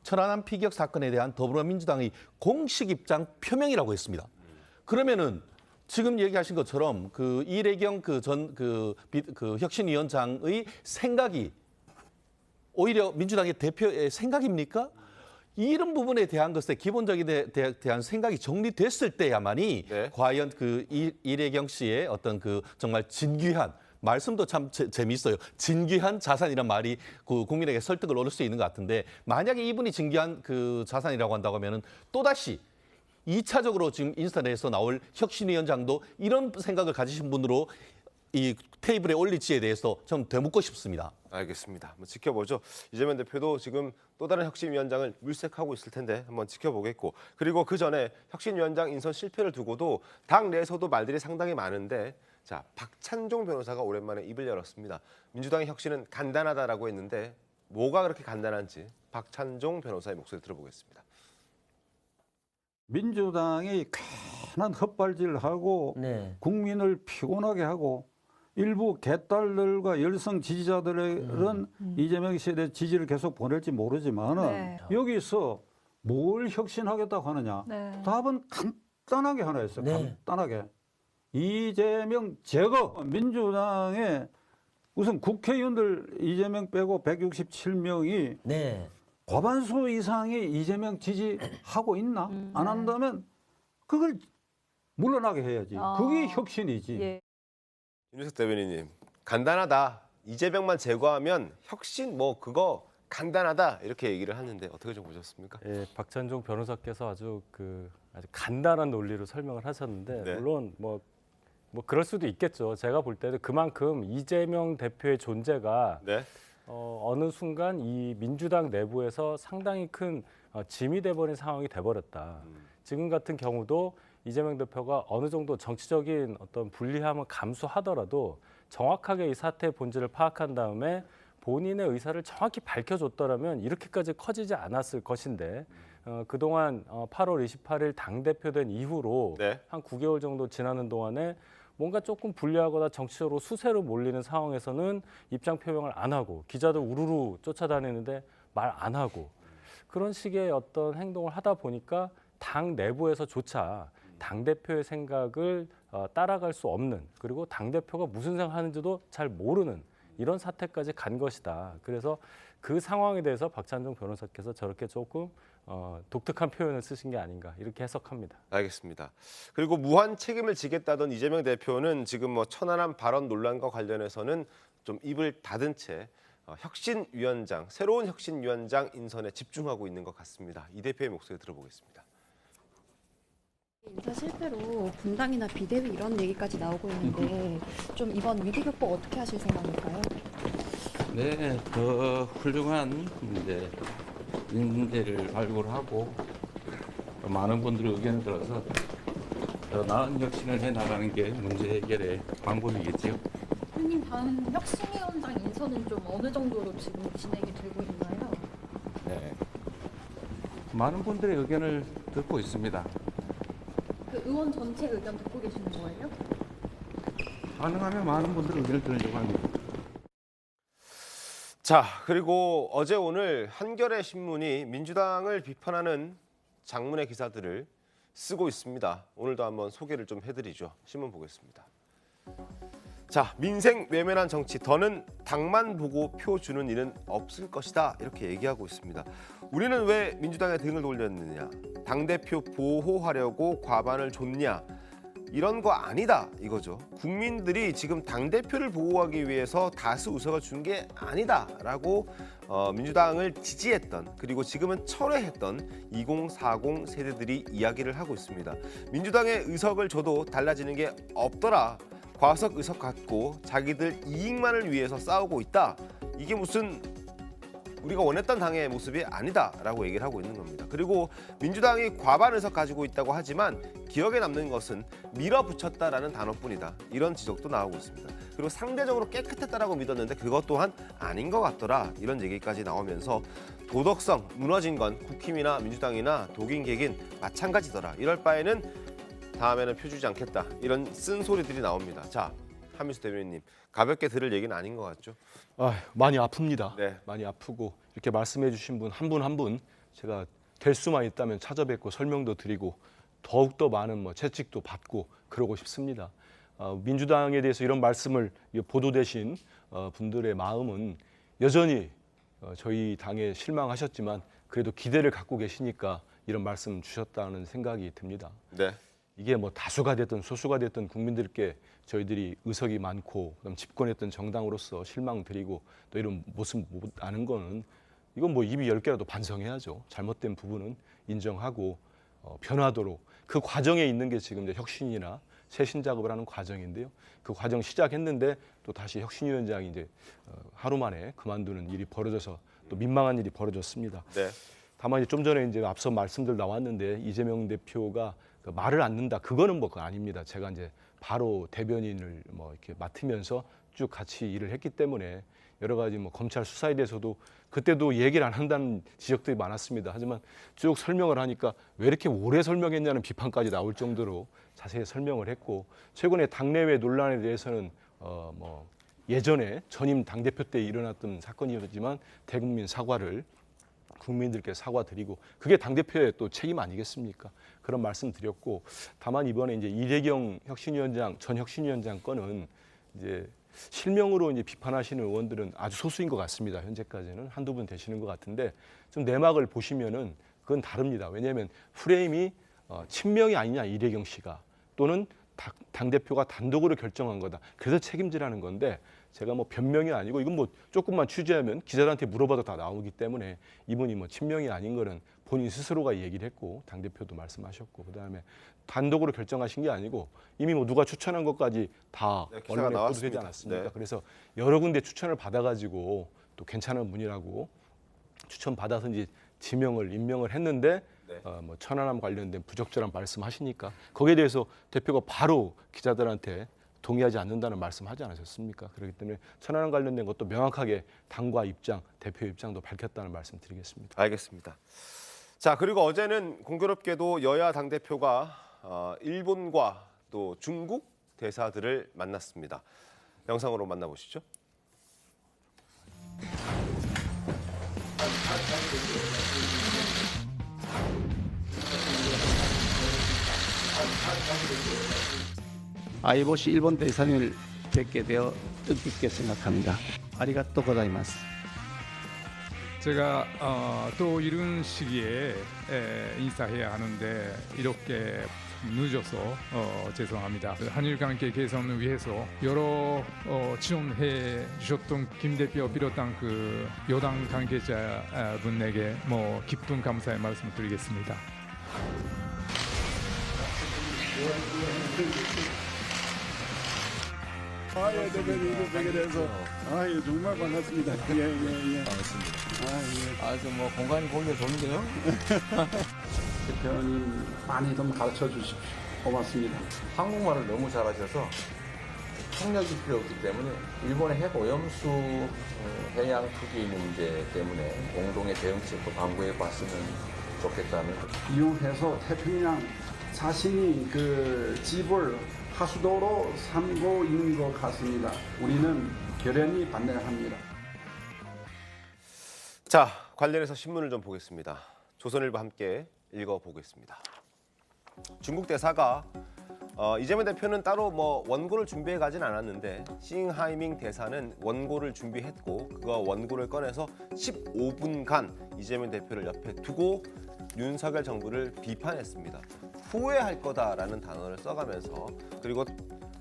천안함 피격 사건에 대한 더불어민주당의 공식 입장 표명이라고 했습니다. 그러면은 지금 얘기하신 것처럼 이래경 전 혁신위원장의 생각이 오히려 민주당의 대표의 생각입니까? 이런 부분에 대한 것에 기본적인 대한 생각이 정리됐을 때야만이 네. 과연 이래경 씨의 어떤 정말 진귀한 말씀도 참 재미있어요. 진귀한 자산이란 말이 국민에게 설득을 얻을 수 있는 것 같은데 만약에 이분이 진귀한 자산이라고 한다고 하면은 또다시 2차적으로 지금 인스타에서 나올 혁신위원장도 이런 생각을 가지신 분으로 이 테이블에 올릴지에 대해서 좀 되묻고 싶습니다. 알겠습니다. 한번 지켜보죠. 이재명 대표도 지금 또 다른 혁신위원장을 물색하고 있을 텐데 한번 지켜보겠고 그리고 그 전에 혁신위원장 인선 실패를 두고도 당 내에서도 말들이 상당히 많은데 자 박찬종 변호사가 오랜만에 입을 열었습니다. 민주당의 혁신은 간단하다라고 했는데 뭐가 그렇게 간단한지 박찬종 변호사의 목소리 들어보겠습니다. 민주당이 괜한 헛발질을 하고 국민을 피곤하게 하고 일부 개딸들과 열성 지지자들은 이재명 씨에 대해 지지를 계속 보낼지 모르지만은 여기서 뭘 혁신하겠다고 하느냐. 답은 간단하게 하나 있어요. 간단하게. 이재명 제거. 민주당의 우선 국회의원들 이재명 빼고 167명이 과반수 이상이 이재명 지지하고 있나? 안 한다면 그걸 물러나게 해야지. 그게 혁신이지. 윤희석 대변인님, 간단하다. 이재명만 제거하면 혁신 뭐 그거 간단하다 이렇게 얘기를 하는데 어떻게 좀 보셨습니까? 예, 박찬종 변호사께서 아주 간단한 논리로 설명을 하셨는데 물론 뭐 그럴 수도 있겠죠. 제가 볼 때도 그만큼 이재명 대표의 존재가 어느 순간 이 민주당 내부에서 상당히 큰 짐이 돼버린 상황이 돼버렸다. 지금 같은 경우도 이재명 대표가 어느 정도 정치적인 어떤 불리함을 감수하더라도 정확하게 이 사태의 본질을 파악한 다음에 본인의 의사를 정확히 밝혀줬더라면 이렇게까지 커지지 않았을 것인데 그동안 8월 28일 당대표된 이후로 네. 한 9개월 정도 지나는 동안에 뭔가 조금 불리하거나 정치적으로 수세로 몰리는 상황에서는 입장 표명을 안 하고 기자들 우르르 쫓아다니는데 말 안 하고 그런 식의 어떤 행동을 하다 보니까 당 내부에서조차 당대표의 생각을 따라갈 수 없는 그리고 당대표가 무슨 생각하는지도 잘 모르는 이런 사태까지 간 것이다. 그래서 그 상황에 대해서 박찬종 변호사께서 저렇게 조금 독특한 표현을 쓰신 게 아닌가 이렇게 해석합니다. 알겠습니다. 그리고 무한 책임을 지겠다던 이재명 대표는 지금 뭐 천안함 발언 논란과 관련해서는 좀 입을 닫은 채 혁신위원장, 새로운 혁신위원장 인선에 집중하고 있는 것 같습니다. 이 대표의 목소리 들어보겠습니다. 인사 실패로 분당이나 비대위 이런 얘기까지 나오고 있는데 좀 이번 위기 극복 어떻게 하실 생각일까요? 네, 더 훌륭한 이제 인재를 발굴하고 많은 분들의 의견을 들어서 더 나은 혁신을 해나가는 게 문제 해결의 방법이겠죠. 대표님 다음 혁신위원장 인선은 좀 어느 정도로 지금 진행이 되고 있나요? 네, 많은 분들의 의견을 듣고 있습니다. 그 의원 전체 의견 듣고 계시는 거예요? 가능하면 많은 분들의 의견을 들으려고 합니다. 자, 그리고 어제 오늘 한겨레 신문이 민주당을 비판하는 장문의 기사들을 쓰고 있습니다. 오늘도 한번 소개를 좀 해드리죠. 신문 보겠습니다. 자, 민생 외면한 정치, 더는 당만 보고 표 주는 일은 없을 것이다. 이렇게 얘기하고 있습니다. 우리는 왜 민주당에 등을 돌렸느냐? 당대표 보호하려고 과반을 줬냐? 이런 거 아니다 이거죠. 국민들이 지금 당대표를 보호하기 위해서 다수 의석을 준 게 아니다라고 민주당을 지지했던 그리고 지금은 철회했던 2040 세대들이 이야기를 하고 있습니다. 민주당의 의석을 줘도 달라지는 게 없더라. 과석 의석 갖고 자기들 이익만을 위해서 싸우고 있다. 이게 무슨 우리가 원했던 당의 모습이 아니다라고 얘기를 하고 있는 겁니다. 그리고 민주당이 과반 의석 가지고 있다고 하지만 기억에 남는 것은 밀어붙였다라는 단어뿐이다. 이런 지적도 나오고 있습니다. 그리고 상대적으로 깨끗했다라고 믿었는데 그것 또한 아닌 것 같더라. 이런 얘기까지 나오면서 도덕성 무너진 건 국힘이나 민주당이나 독인 객인 마찬가지더라. 이럴 바에는 다음에는 표 주지 않겠다. 이런 쓴소리들이 나옵니다. 자, 한민수 대변인님, 가볍게 들을 얘기는 아닌 것 같죠? 많이 아픕니다. 네. 많이 아프고 이렇게 말씀해 주신 분 한 분 한 분 제가 될 수만 있다면 찾아뵙고 설명도 드리고 더욱더 많은 채찍도 받고 그러고 싶습니다. 민주당에 대해서 이런 말씀을 보도되신 분들의 마음은 여전히 저희 당에 실망하셨지만 그래도 기대를 갖고 계시니까 이런 말씀 주셨다는 생각이 듭니다. 네. 이게 다수가 됐든 소수가 됐든 국민들께 저희들이 의석이 많고 그다음 집권했던 정당으로서 실망드리고 또 이런 모습 못 아는 거는 이건 입이 10개라도 반성해야죠. 잘못된 부분은 인정하고 변화도록 그 과정에 있는 게 지금 이제 혁신이나 쇄신 작업을 하는 과정인데요. 그 과정 시작했는데 또 다시 혁신위원장이 이제 하루 만에 그만두는 일이 벌어져서 또 민망한 일이 벌어졌습니다. 네. 다만 좀 전에 이제 앞서 말씀들 나왔는데 이재명 대표가 말을 않는다. 그거는 그거 아닙니다. 제가 이제 바로 대변인을 이렇게 맡으면서 쭉 같이 일을 했기 때문에 여러 가지 검찰 수사에 대해서도 그때도 얘기를 안 한다는 지적들이 많았습니다. 하지만 쭉 설명을 하니까 왜 이렇게 오래 설명했냐는 비판까지 나올 정도로 자세히 설명을 했고 최근에 당내외 논란에 대해서는 예전에 전임 당대표 때 일어났던 사건이었지만 대국민 사과를 국민들께 사과드리고 그게 당대표의 또 책임 아니겠습니까? 그런 말씀 드렸고 다만 이번에 이제 이대경 혁신위원장 전 혁신위원장 건은 이제 실명으로 이제 비판하시는 의원들은 아주 소수인 것 같습니다. 현재까지는 한두 분 되시는 것 같은데 좀 내막을 보시면은 그건 다릅니다. 왜냐하면 프레임이 친명이 아니냐 이대경 씨가 또는 당대표가 단독으로 결정한 거다. 그래서 책임지라는 건데 제가 변명이 아니고 이건 조금만 취재하면 기자들한테 물어봐도 다 나오기 때문에 이분이 친명이 아닌 거는 본인 스스로가 얘기를 했고 당대표도 말씀하셨고 그다음에 단독으로 결정하신 게 아니고 이미 누가 추천한 것까지 다 언론에 보도되지 않았습니까? 네. 그래서 여러 군데 추천을 받아가지고 또 괜찮은 분이라고 추천 받아서 이제 임명을 했는데 뭐 천안함 관련된 부적절한 말씀하시니까 거기에 대해서 대표가 바로 기자들한테 동의하지 않는다는 말씀하지 않으셨습니까? 그렇기 때문에 천안함 관련된 것도 명확하게 당과 입장, 대표 입장도 밝혔다는 말씀드리겠습니다. 알겠습니다. 자, 그리고 어제는 공교롭게도 여야 당대표가 일본과 또 중국 대사들을 만났습니다. 영상으로 만나보시죠. IOC 일본 대사님을 뵙게 되어 뜻깊게 생각합니다. 아리가또 고자이마스. 제가 또 이런 시기에 인사해야 하는데 이렇게 늦어서 죄송합니다. 한일 관계 개선을 위해서 여러 지원해 주셨던 김 대표 비롯한 그 여당 관계자분에게 깊은 감사의 말씀을 드리겠습니다. 예, 대표님 뵙게 돼서 예, 정말 반갑습니다. 예. 반갑습니다. 예. 뭐 공간이 보기가 좋은데요? 대표님 많이 좀 가르쳐 주십시오. 고맙습니다. 한국말을 너무 잘하셔서 협력이 필요 없기 때문에 일본의 핵 오염수 해양 투기 문제 때문에 공동의 대응책도 강구해 봤으면 좋겠다는. 이용해서 태평양 자신이 그 집을 하수도로 삼고 있는 것 같습니다. 우리는 결연히 반대합니다. 자, 관련해서 신문을 좀 보겠습니다. 조선일보 함께 읽어보겠습니다. 중국 대사가 이재명 대표는 따로 원고를 준비해 가진 않았는데 싱하이밍 대사는 원고를 준비했고 그거 원고를 꺼내서 15분간 이재명 대표를 옆에 두고 윤석열 정부를 비판했습니다. 후회할 거다라는 단어를 써가면서 그리고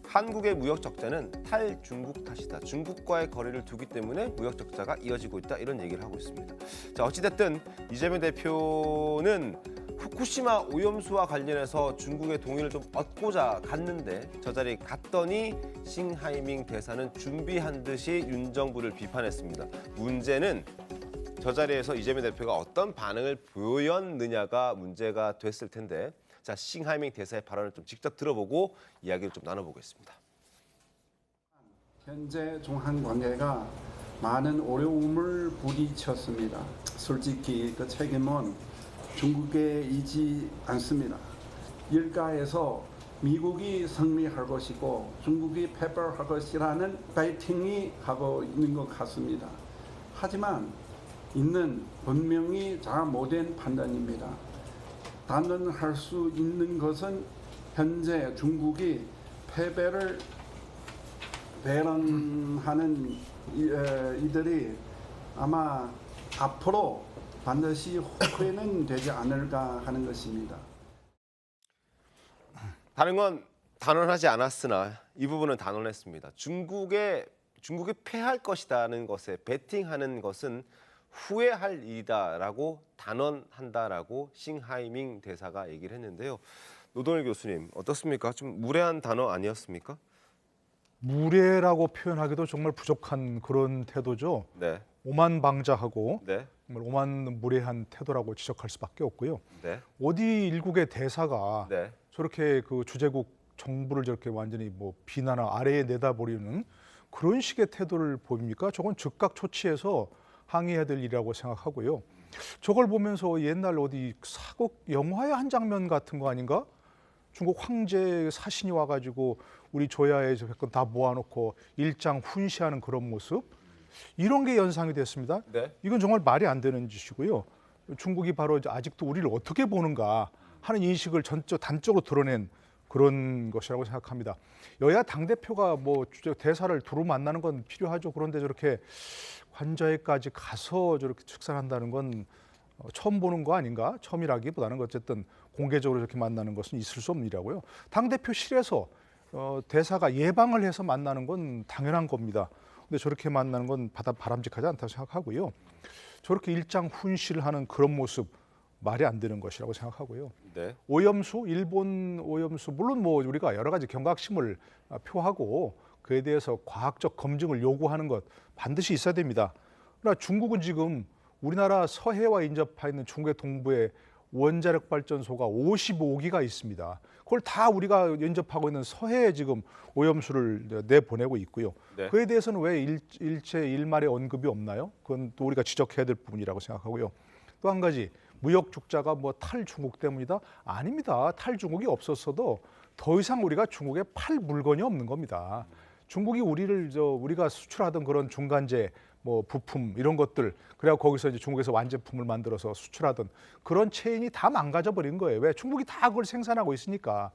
한국의 무역 적자는 탈중국 탓이다. 중국과의 거리를 두기 때문에 무역 적자가 이어지고 있다. 이런 얘기를 하고 있습니다. 자, 어찌됐든 이재명 대표는 후쿠시마 오염수와 관련해서 중국의 동의를 좀 얻고자 갔는데 저 자리에 갔더니 싱하이밍 대사는 준비한 듯이 윤 정부를 비판했습니다. 문제는 저 자리에서 이재명 대표가 어떤 반응을 보였느냐가 문제가 됐을 텐데 자, 싱하이밍 대사의 발언을 좀 직접 들어보고 이야기를 좀 나눠보겠습니다. 현재 중한 관계가 많은 어려움을 부딪혔습니다. 솔직히 그 책임은 중국에 있지 않습니다. 일가에서 미국이 승리할 것이고 중국이 패배할 것이라는 파이팅이 하고 있는 것 같습니다. 하지만 이는 분명히 잘못된 판단입니다. 단언할 수 있는 것은 현재 중국이 패배를 배런하는 이들이 아마 앞으로 반드시 후회는 되지 않을까 하는 것입니다. 다른 건 단언하지 않았으나 이 부분은 단언했습니다. 중국이 패할 것이라는 것에 베팅하는 것은 후회할 일이다라고 단언한다라고 싱하이밍 대사가 얘기를 했는데요. 노동일 교수님 어떻습니까? 좀 무례한 단어 아니었습니까? 무례라고 표현하기도 정말 부족한 그런 태도죠. 네. 오만방자하고 네. 정말 오만무례한 태도라고 지적할 수밖에 없고요. 네. 어디 일국의 대사가 네. 저렇게 그 주재국 정부를 저렇게 완전히 비난을 아래에 내다버리는 그런 식의 태도를 보입니까? 저건 즉각 조치해서 항의해야 될 일이라고 생각하고요. 저걸 보면서 옛날 어디 사극 영화의 한 장면 같은 거 아닌가? 중국 황제 사신이 와가지고 우리 조야에 다 모아놓고 일장 훈시하는 그런 모습 이런 게 연상이 됐습니다. 네. 이건 정말 말이 안 되는 짓이고요. 중국이 바로 아직도 우리를 어떻게 보는가 하는 인식을 단적으로 드러낸 그런 것이라고 생각합니다. 여야 당대표가 대사를 두루 만나는 건 필요하죠. 그런데 저렇게 관저에까지 가서 저렇게 축산한다는 건 처음 보는 거 아닌가? 처음이라기보다는 어쨌든 공개적으로 저렇게 만나는 것은 있을 수 없는 일이라고요. 당대표실에서 대사가 예방을 해서 만나는 건 당연한 겁니다. 근데 저렇게 만나는 건 바람직하지 않다고 생각하고요. 저렇게 일장 훈시를 하는 그런 모습 말이 안 되는 것이라고 생각하고요. 네. 오염수, 일본 오염수 물론 우리가 여러 가지 경각심을 표하고 그에 대해서 과학적 검증을 요구하는 것 반드시 있어야 됩니다. 그러나 중국은 지금 우리나라 서해와 인접해 있는 중국의 동부에 원자력 발전소가 55기가 있습니다. 그걸 다 우리가 인접하고 있는 서해에 지금 오염수를 내보내고 있고요. 네. 그에 대해서는 왜 일말의 언급이 없나요? 그건 또 우리가 지적해야 될 부분이라고 생각하고요. 또 한 가지, 무역 죽자가 뭐 탈중국 때문이다? 아닙니다. 탈중국이 없었어도 더 이상 우리가 중국에 팔 물건이 없는 겁니다. 중국이 우리가 수출하던 그런 중간재, 뭐 부품 이런 것들, 그래야 거기서 이제 중국에서 완제품을 만들어서 수출하던 그런 체인이 다 망가져 버린 거예요. 왜? 중국이 다 그걸 생산하고 있으니까.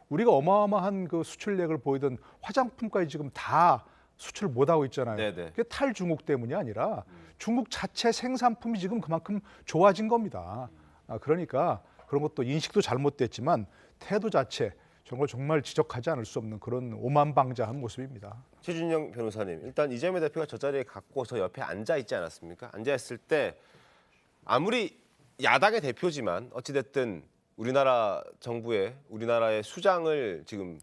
우리가 어마어마한 그 수출력을 보이던 화장품까지 지금 다 수출 못 하고 있잖아요. 네네. 그게 탈중국 때문이 아니라 중국 자체 생산품이 지금 그만큼 좋아진 겁니다. 그러니까 그런 것도 인식도 잘못됐지만 태도 자체 정말 지적하지 않을 수 없는 그런 오만방자한 모습입니다. 최준영 변호사님, 일단 이재명 대표가 저 자리에 갔고 저 옆에 앉아 있지 않았습니까? 앉아 있을 때 아무리 야당의 대표지만 어찌됐든 우리나라 정부의 우리나라의 수장을 지금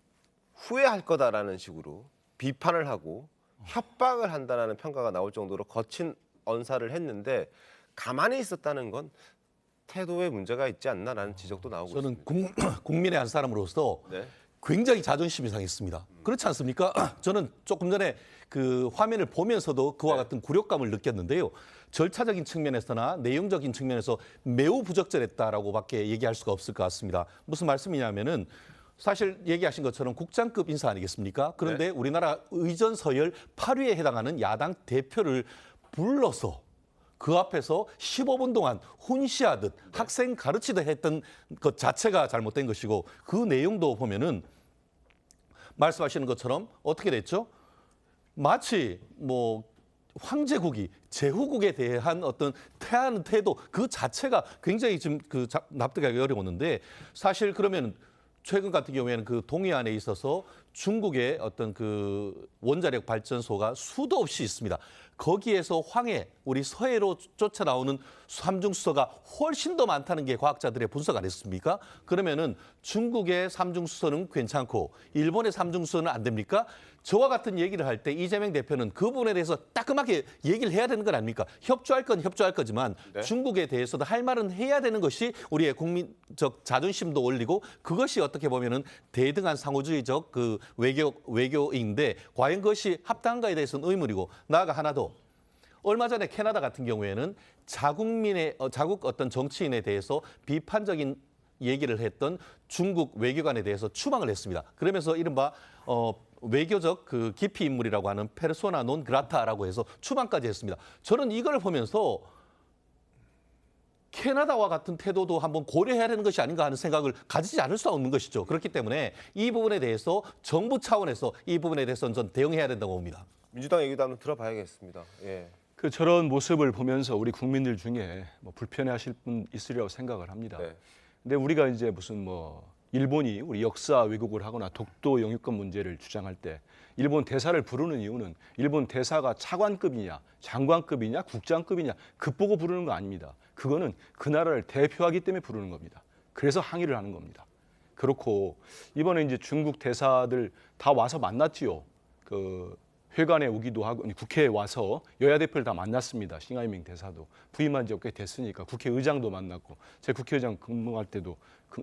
후회할 거다라는 식으로 비판을 하고 협박을 한다는 평가가 나올 정도로 거친 언사를 했는데 가만히 있었다는 건 태도에 문제가 있지 않나라는 지적도 나오고 저는 있습니다. 국민의 한 사람으로서 네. 굉장히 자존심이 상했습니다. 그렇지 않습니까? 저는 조금 전에 그 화면을 보면서도 그와 같은 굴욕감을 느꼈는데요. 절차적인 측면에서나 내용적인 측면에서 매우 부적절했다라고밖에 얘기할 수가 없을 것 같습니다. 무슨 말씀이냐면은 사실 얘기하신 것처럼 국장급 인사 아니겠습니까? 그런데 우리나라 의전 서열 8위에 해당하는 야당 대표를 불러서 그 앞에서 15분 동안 훈시하듯 학생 가르치듯 했던 것 자체가 잘못된 것이고, 그 내용도 보면은 말씀하시는 것처럼 어떻게 됐죠? 마치 뭐 황제국이 제후국에 대한 어떤 태하는 태도 그 자체가 굉장히 지금 납득하기 어려웠는데, 사실 그러면 최근 같은 경우에는 그 동해안에 있어서 중국의 어떤 그 원자력 발전소가 수도 없이 있습니다. 거기에서 황해, 우리 서해로 쫓아 나오는 삼중수소가 훨씬 더 많다는 게 과학자들의 분석 아니었습니까? 그러면은 중국의 삼중수소는 괜찮고 일본의 삼중수소는 안 됩니까? 저와 같은 얘기를 할 때 이재명 대표는 그 부분에 대해서 따끔하게 얘기를 해야 되는 건 아닙니까? 협조할 건 협조할 거지만 중국에 대해서도 할 말은 해야 되는 것이 우리의 국민적 자존심도 올리고, 그것이 어떻게 보면은 대등한 상호주의적 그 외교인데 과연 그것이 합당한가에 대해서는 의문이고, 나아가 하나 더. 얼마 전에 캐나다 같은 경우에는 자국 어떤 정치인에 대해서 비판적인 얘기를 했던 중국 외교관에 대해서 추방을 했습니다. 그러면서 이른바 외교적 그 기피 인물이라고 하는 페르소나 논 그라타라고 해서 추방까지 했습니다. 저는 이걸 보면서 캐나다와 같은 태도도 한번 고려해야 되는 것이 아닌가 하는 생각을 가지지 않을 수 없는 것이죠. 그렇기 때문에 이 부분에 대해서 정부 차원에서 이 부분에 대해서는 전 대응해야 된다고 봅니다. 민주당 얘기도 한번 들어봐야겠습니다. 예. 그 저런 모습을 보면서 우리 국민들 중에 뭐 불편해하실 분 있으리라고 생각을 합니다. 근데 우리가 이제 무슨 뭐 일본이 우리 역사 왜곡을 하거나 독도 영유권 문제를 주장할 때 일본 대사를 부르는 이유는 일본 대사가 차관급이냐, 장관급이냐, 국장급이냐 급보고 부르는 거 아닙니다. 그거는 그 나라를 대표하기 때문에 부르는 겁니다. 그래서 항의를 하는 겁니다. 그렇고 이번에 이제 중국 대사들 다 와서 만났지요. 그 회관에 오기도 하고 국회에 와서 여야 대표를 다 만났습니다. 싱하이밍 대사도 부임한 지 꽤 됐으니까 국회의장도 만났고, 제 국회의장 근무할 때도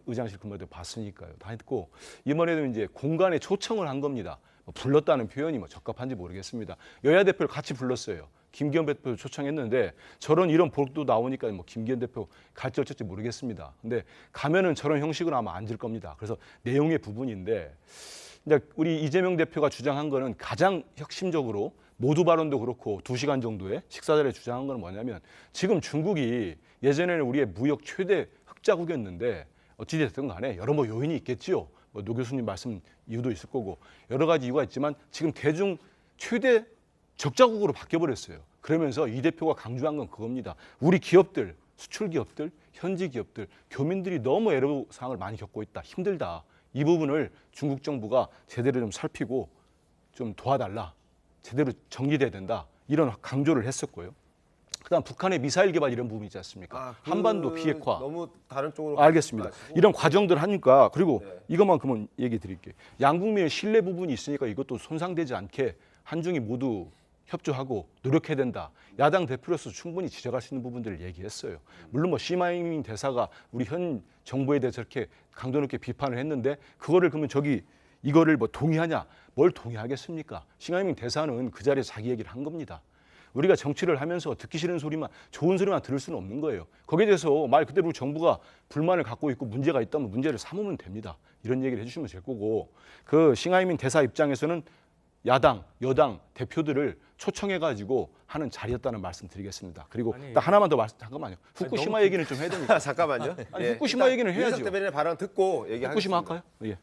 의장실 근무할 때 봤으니까요. 다 했고, 이번에도 이제 공간에 초청을 한 겁니다. 불렀다는 표현이 뭐 적합한지 모르겠습니다. 여야 대표를 같이 불렀어요. 김기현 대표 초청했는데 저런 이런 보도 나오니까 뭐 김기현 대표 갈지 어쩔지 모르겠습니다. 근데 가면은 저런 형식으로 아마 앉을 겁니다. 그래서 내용의 부분인데, 우리 이재명 대표가 주장한 거는 가장 혁신적으로 모두 발언도 그렇고 2시간 정도의 식사 자리에 주장한 건 뭐냐면, 지금 중국이 예전에는 우리의 무역 최대 흑자국이었는데 어찌됐든 간에 여러 뭐 요인이 있겠지요. 뭐 노 교수님 말씀 이유도 있을 거고 여러 가지 이유가 있지만 지금 대중 최대 적자국으로 바뀌어버렸어요. 그러면서 이 대표가 강조한 건 그겁니다. 우리 기업들, 수출 기업들, 현지 기업들, 교민들이 너무 애로사항을 많이 겪고 있다. 힘들다. 이 부분을 중국 정부가 제대로 좀 살피고 좀 도와달라. 제대로 정리돼야 된다. 이런 강조를 했었고요. 그다음 북한의 미사일 개발 이런 부분이 있지 않습니까? 한반도 비핵화. 너무 다른 쪽으로. 알겠습니다. 이런 과정들 하니까, 그리고 이것만 그러면 얘기 드릴게요. 양국민의 신뢰 부분이 있으니까 이것도 손상되지 않게 한중이 모두 협조하고 노력해야 된다. 야당 대표로서 충분히 지적할 수 있는 부분들을 얘기했어요. 물론 뭐 시마이밍 대사가 우리 현 정부에 대해서 이렇게 강도 높게 비판을 했는데 그거를 그러면 이거를 뭐 동의하냐? 뭘 동의하겠습니까? 시마이밍 대사는 그 자리에 자기 얘기를 한 겁니다. 우리가 정치를 하면서 듣기 싫은 소리만, 좋은 소리만 들을 수는 없는 거예요. 거기에 대해서 말 그대로 정부가 불만을 갖고 있고 문제가 있다면 문제를 삼으면 됩니다. 이런 얘기를 해주시면 될 거고, 그 싱하이밍 대사 입장에서는 야당, 여당 대표들을 초청해가지고 하는 자리였다는 말씀 드리겠습니다. 그리고 딱 하나만 더 잠깐만요. 후쿠시마 얘기는 좀 해야 되니까. 잠깐만요. 아니, 후쿠시마 얘기는 해야죠. 윤석열 대변인의 발언 듣고 얘기하겠습니다. 후쿠시마 할까요? 예,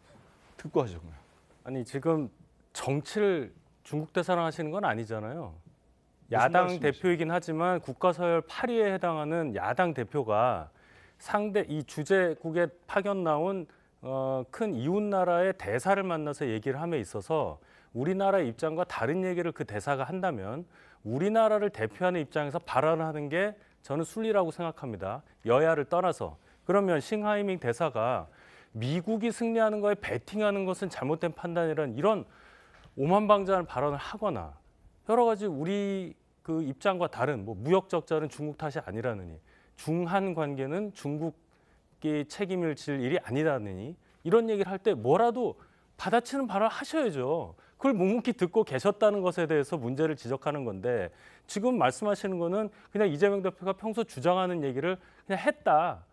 듣고 하죠. 그러면. 아니 지금 정치를 중국 대사랑 하시는 건 아니잖아요. 야당 대표이긴 하지만 국가서열 8위에 해당하는 야당 대표가 상대 이 주재국에 파견 나온 큰 이웃 나라의 대사를 만나서 얘기를 함에 있어서 우리나라의 입장과 다른 얘기를 그 대사가 한다면 우리나라를 대표하는 입장에서 발언을 하는 게 저는 순리라고 생각합니다. 여야를 떠나서. 그러면 싱하이밍 대사가 미국이 승리하는 거에 베팅하는 것은 잘못된 판단이라는 이런 오만방자한 발언을 하거나 여러 가지 우리 그 입장과 다른 뭐 무역 적자는 중국 탓이 아니라느니 중한 관계는 중국이 책임을 질 일이 아니라느니 이런 얘기를 할 때 뭐라도 받아치는 발언을 하셔야죠. 그걸 묵묵히 듣고 계셨다는 것에 대해서 문제를 지적하는 건데 지금 말씀하시는 거는 그냥 이재명 대표가 평소 주장하는 얘기를 그냥 했다.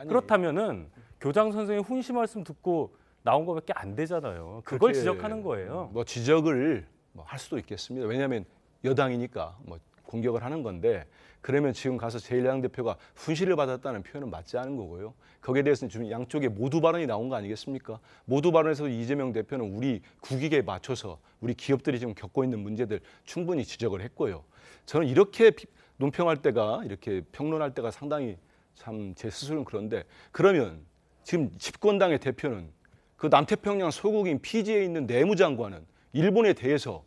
그렇다면은 교장 선생님 훈시 말씀 듣고 나온 거밖에 안 되잖아요. 그걸 지적하는 거예요. 뭐 지적을 할 수도 있겠습니다. 왜냐하면 여당이니까 뭐 공격을 하는 건데 그러면 지금 가서 제1야당 대표가 훈시를 받았다는 표현은 맞지 않은 거고요. 거기에 대해서는 지금 양쪽에 모두 발언이 나온 거 아니겠습니까? 모두 발언에서 이재명 대표는 우리 국익에 맞춰서 우리 기업들이 지금 겪고 있는 문제들 충분히 지적을 했고요. 저는 이렇게 논평할 때가 이렇게 평론할 때가 상당히 참 제 스스로는 그런데 그러면 지금 집권당의 대표는 그 남태평양 소국인 피지에 있는 내무장관은 일본에 대해서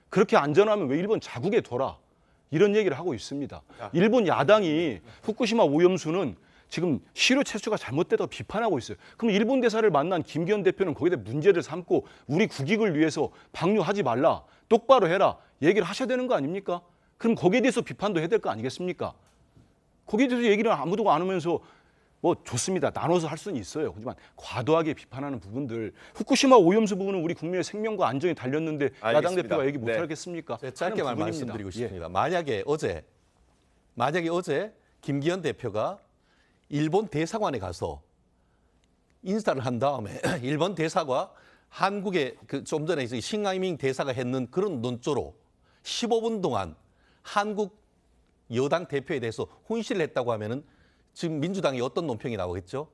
그렇게 안전하면 왜 일본 자국에 둬라 이런 얘기를 하고 있습니다. 일본 야당이 후쿠시마 오염수는 지금 시료 채수가 잘못되다고 비판하고 있어요. 그럼 일본 대사를 만난 김기현 대표는 거기에 문제를 삼고 우리 국익을 위해서 방류하지 말라, 똑바로 해라 얘기를 하셔야 되는 거 아닙니까? 그럼 거기에 대해서 비판도 해야 될 거 아니겠습니까? 거기에 대해서 얘기를 아무도 안 하면서 뭐 좋습니다. 나눠서 할 수는 있어요. 하지만 과도하게 비판하는 부분들 후쿠시마 오염수 부분은 우리 국민의 생명과 안전이 달렸는데 알겠습니다. 야당 대표가 얘기 못 하겠습니까? 짧게만 말씀드리고 싶습니다. 만약에 어제 김기현 대표가 일본 대사관에 가서 인사를 한 다음에 일본 대사가 한국의 좀 전에 싱하이밍 대사가 했는 그런 논조로 15분 동안 한국 여당 대표에 대해서 훈시를 했다고 하면은 지금 민주당이 어떤 논평이 나오겠죠?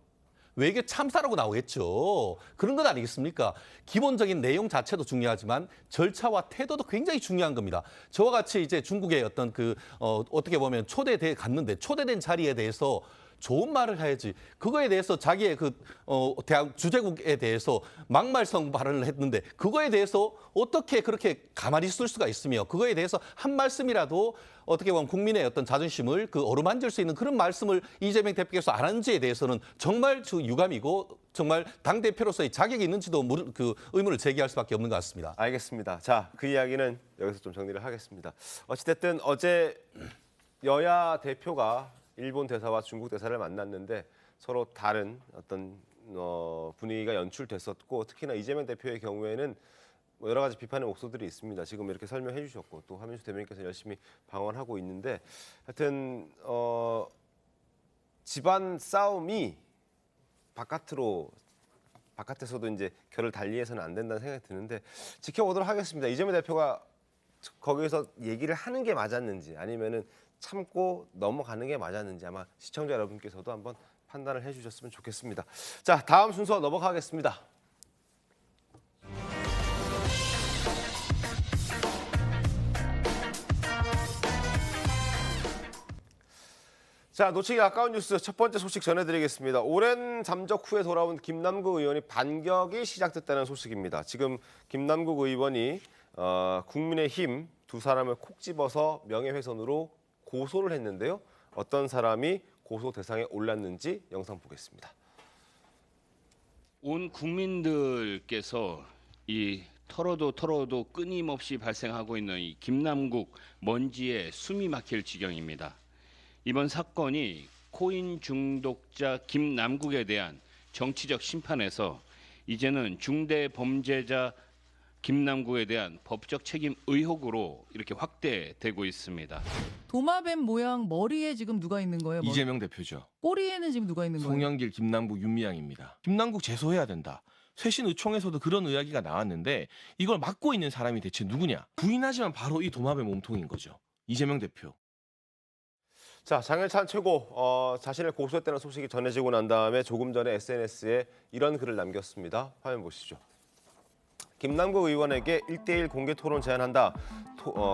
외교 참사라고 나오겠죠. 그런 것 아니겠습니까? 기본적인 내용 자체도 중요하지만 절차와 태도도 굉장히 중요한 겁니다. 저와 같이 이제 중국의 어떤 어떻게 보면 갔는데 초대된 자리에 대해서 좋은 말을 해야지. 그거에 대해서 자기의 대학 주재국에 대해서 막말성 발언을 했는데 그거에 대해서 어떻게 그렇게 가만히 있을 수가 있으며 그거에 대해서 한 말씀이라도 어떻게 보면 국민의 어떤 자존심을 어루만질 수 있는 그런 말씀을 이재명 대표께서 안 한지에 대해서는 정말 유감이고 정말 당대표로서의 자격이 있는지도 의문을 제기할 수밖에 없는 것 같습니다. 알겠습니다. 자, 그 이야기는 여기서 좀 정리를 하겠습니다. 어찌됐든 어제 여야 대표가 일본 대사와 중국 대사를 만났는데 서로 다른 어떤 분위기가 연출됐었고 특히나 이재명 대표의 경우에는 여러 가지 비판의 목소리들이 있습니다. 지금 이렇게 설명해 주셨고 또 하민수 대변인께서 열심히 방언하고 있는데 하여튼 집안 싸움이 바깥에서도 이제 결을 달리해서는 안 된다는 생각이 드는데 지켜보도록 하겠습니다. 이재명 대표가 거기에서 얘기를 하는 게 맞았는지 아니면은 참고 넘어가는 게 맞았는지 아마 시청자 여러분께서도 한번 판단을 해주셨으면 좋겠습니다. 자, 다음 순서 넘어가겠습니다. 자, 놓치기 아까운 뉴스 첫 번째 소식 전해드리겠습니다. 오랜 잠적 후에 돌아온 김남국 의원이 반격이 시작됐다는 소식입니다. 지금 김남국 의원이 국민의힘 두 사람을 콕 집어서 명예훼손으로 고소를 했는데요. 어떤 사람이 고소 대상에 올랐는지 영상 보겠습니다. 온 국민들께서 이 털어도 끊임없이 발생하고 있는 이 김남국 먼지에 숨이 막힐 지경입니다. 이번 사건이 코인 중독자 김남국에 대한 정치적 심판에서 이제는 중대 범죄자 김남국에 대한 법적 책임 의혹으로 이렇게 확대되고 있습니다. 도마뱀 모양 머리에 지금 누가 있는 거예요? 이재명 대표죠. 꼬리에는 지금 누가 있는 거예요? 송영길, 김남국, 윤미향입니다. 김남국 제소해야 된다. 쇄신의총에서도 그런 이야기가 나왔는데 이걸 맡고 있는 사람이 대체 누구냐? 부인하지만 바로 이 도마뱀 몸통인 거죠. 이재명 대표. 자, 장해찬 최고 자신을 고소했다는 소식이 전해지고 난 다음에 조금 전에 SNS에 이런 글을 남겼습니다. 화면 보시죠. 김남국 의원에게 1대1 공개 토론 제안한다.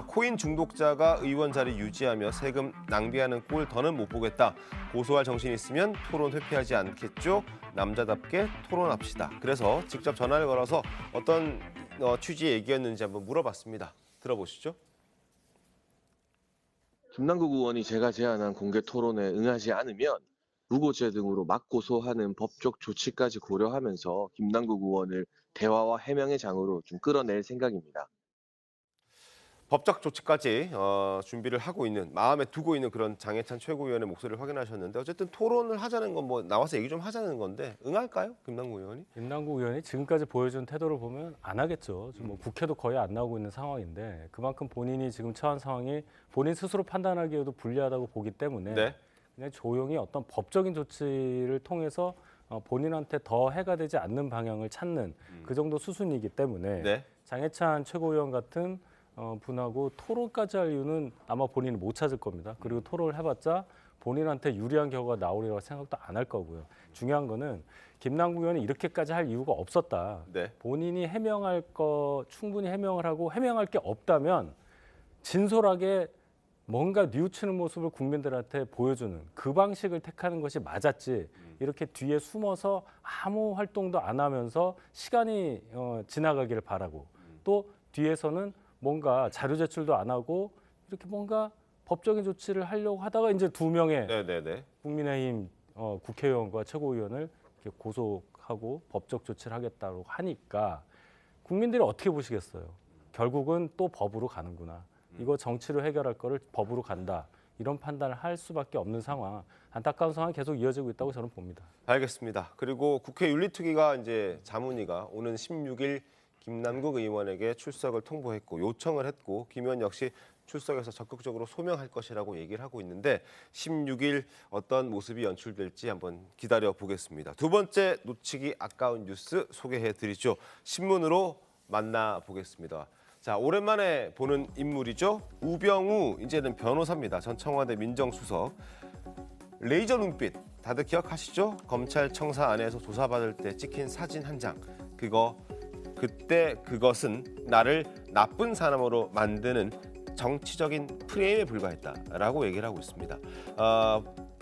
코인 중독자가 의원 자리 유지하며 세금 낭비하는 꼴 더는 못 보겠다. 고소할 정신 있으면 토론 회피하지 않겠죠? 남자답게 토론합시다. 그래서 직접 전화를 걸어서 어떤 취지의 얘기였는지 한번 물어봤습니다. 들어보시죠. 김남국 의원이 제가 제안한 공개 토론에 응하지 않으면 무고죄 등으로 맞고소하는 법적 조치까지 고려하면서 김남국 의원을 대화와 해명의 장으로 좀 끌어낼 생각입니다. 법적 조치까지 준비를 하고 있는, 마음에 두고 있는 그런 장해찬 최고위원의 목소리를 확인하셨는데 어쨌든 토론을 하자는 건 뭐 나와서 얘기 좀 하자는 건데 응할까요? 김남국 의원이? 김남국 의원이 지금까지 보여준 태도를 보면 안 하겠죠. 지금 뭐 국회도 거의 안 나오고 있는 상황인데 그만큼 본인이 지금 처한 상황이 본인 스스로 판단하기에도 불리하다고 보기 때문에 네. 그냥 조용히 어떤 법적인 조치를 통해서 본인한테 더 해가 되지 않는 방향을 찾는 그 정도 수순이기 때문에 네. 장해찬 최고위원 같은 분하고 토론까지 할 이유는 아마 본인은 못 찾을 겁니다. 그리고 토론을 해봤자 본인한테 유리한 결과가 나오리라고 생각도 안 할 거고요. 중요한 거는 김남국 의원이 이렇게까지 할 이유가 없었다. 네. 본인이 해명할 거 충분히 해명을 하고 해명할 게 없다면 진솔하게 뭔가 뉘우치는 모습을 국민들한테 보여주는 그 방식을 택하는 것이 맞았지 이렇게 뒤에 숨어서 아무 활동도 안 하면서 시간이 지나가기를 바라고 또 뒤에서는 뭔가 자료 제출도 안 하고 이렇게 뭔가 법적인 조치를 하려고 하다가 이제 두 명의 국민의힘 국회의원과 최고위원을 이렇게 고소하고 법적 조치를 하겠다고 하니까 국민들이 어떻게 보시겠어요? 결국은 또 법으로 가는구나. 이거 정치로 해결할 거를 법으로 간다. 이런 판단을 할 수밖에 없는 상황, 안타까운 상황이 계속 이어지고 있다고 저는 봅니다. 알겠습니다. 그리고 국회 윤리특위가 이제 자문위가 오는 16일 김남국 의원에게 출석을 통보했고 요청을 했고 김 의원 역시 출석해서 적극적으로 소명할 것이라고 얘기를 하고 있는데 16일 어떤 모습이 연출될지 한번 기다려 보겠습니다. 두 번째 놓치기 아까운 뉴스 소개해 드리죠. 신문으로 만나보겠습니다. 자, 오랜만에 보는 인물이죠. 우병우 이제는 변호사입니다. 전 청와대 민정수석. 레이저 눈빛 다들 기억하시죠? 검찰청사 안에서 조사받을 때 찍힌 사진 한 장. 그때 그것은 나를 나쁜 사람으로 만드는 정치적인 프레임에 불과했다라고 얘기를 하고 있습니다.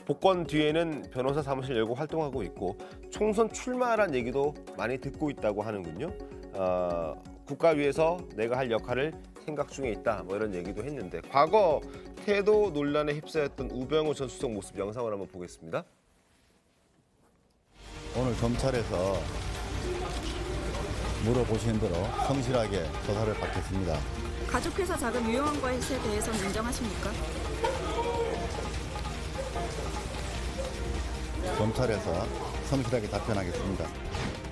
복권 뒤에는 변호사 사무실 열고 활동하고 있고 총선 출마란 얘기도 많이 듣고 있다고 하는군요. 국가 위해서 내가 할 역할을 생각 중에 있다. 뭐 이런 얘기도 했는데 과거 태도 논란에 휩싸였던 우병우 전 수석 모습 영상을 한번 보겠습니다. 오늘 검찰에서 물어보시는 대로 성실하게 조사를 받겠습니다. 가족회사 자금 유용한 것에 대해서는 인정하십니까? 검찰에서 성실하게 답변하겠습니다.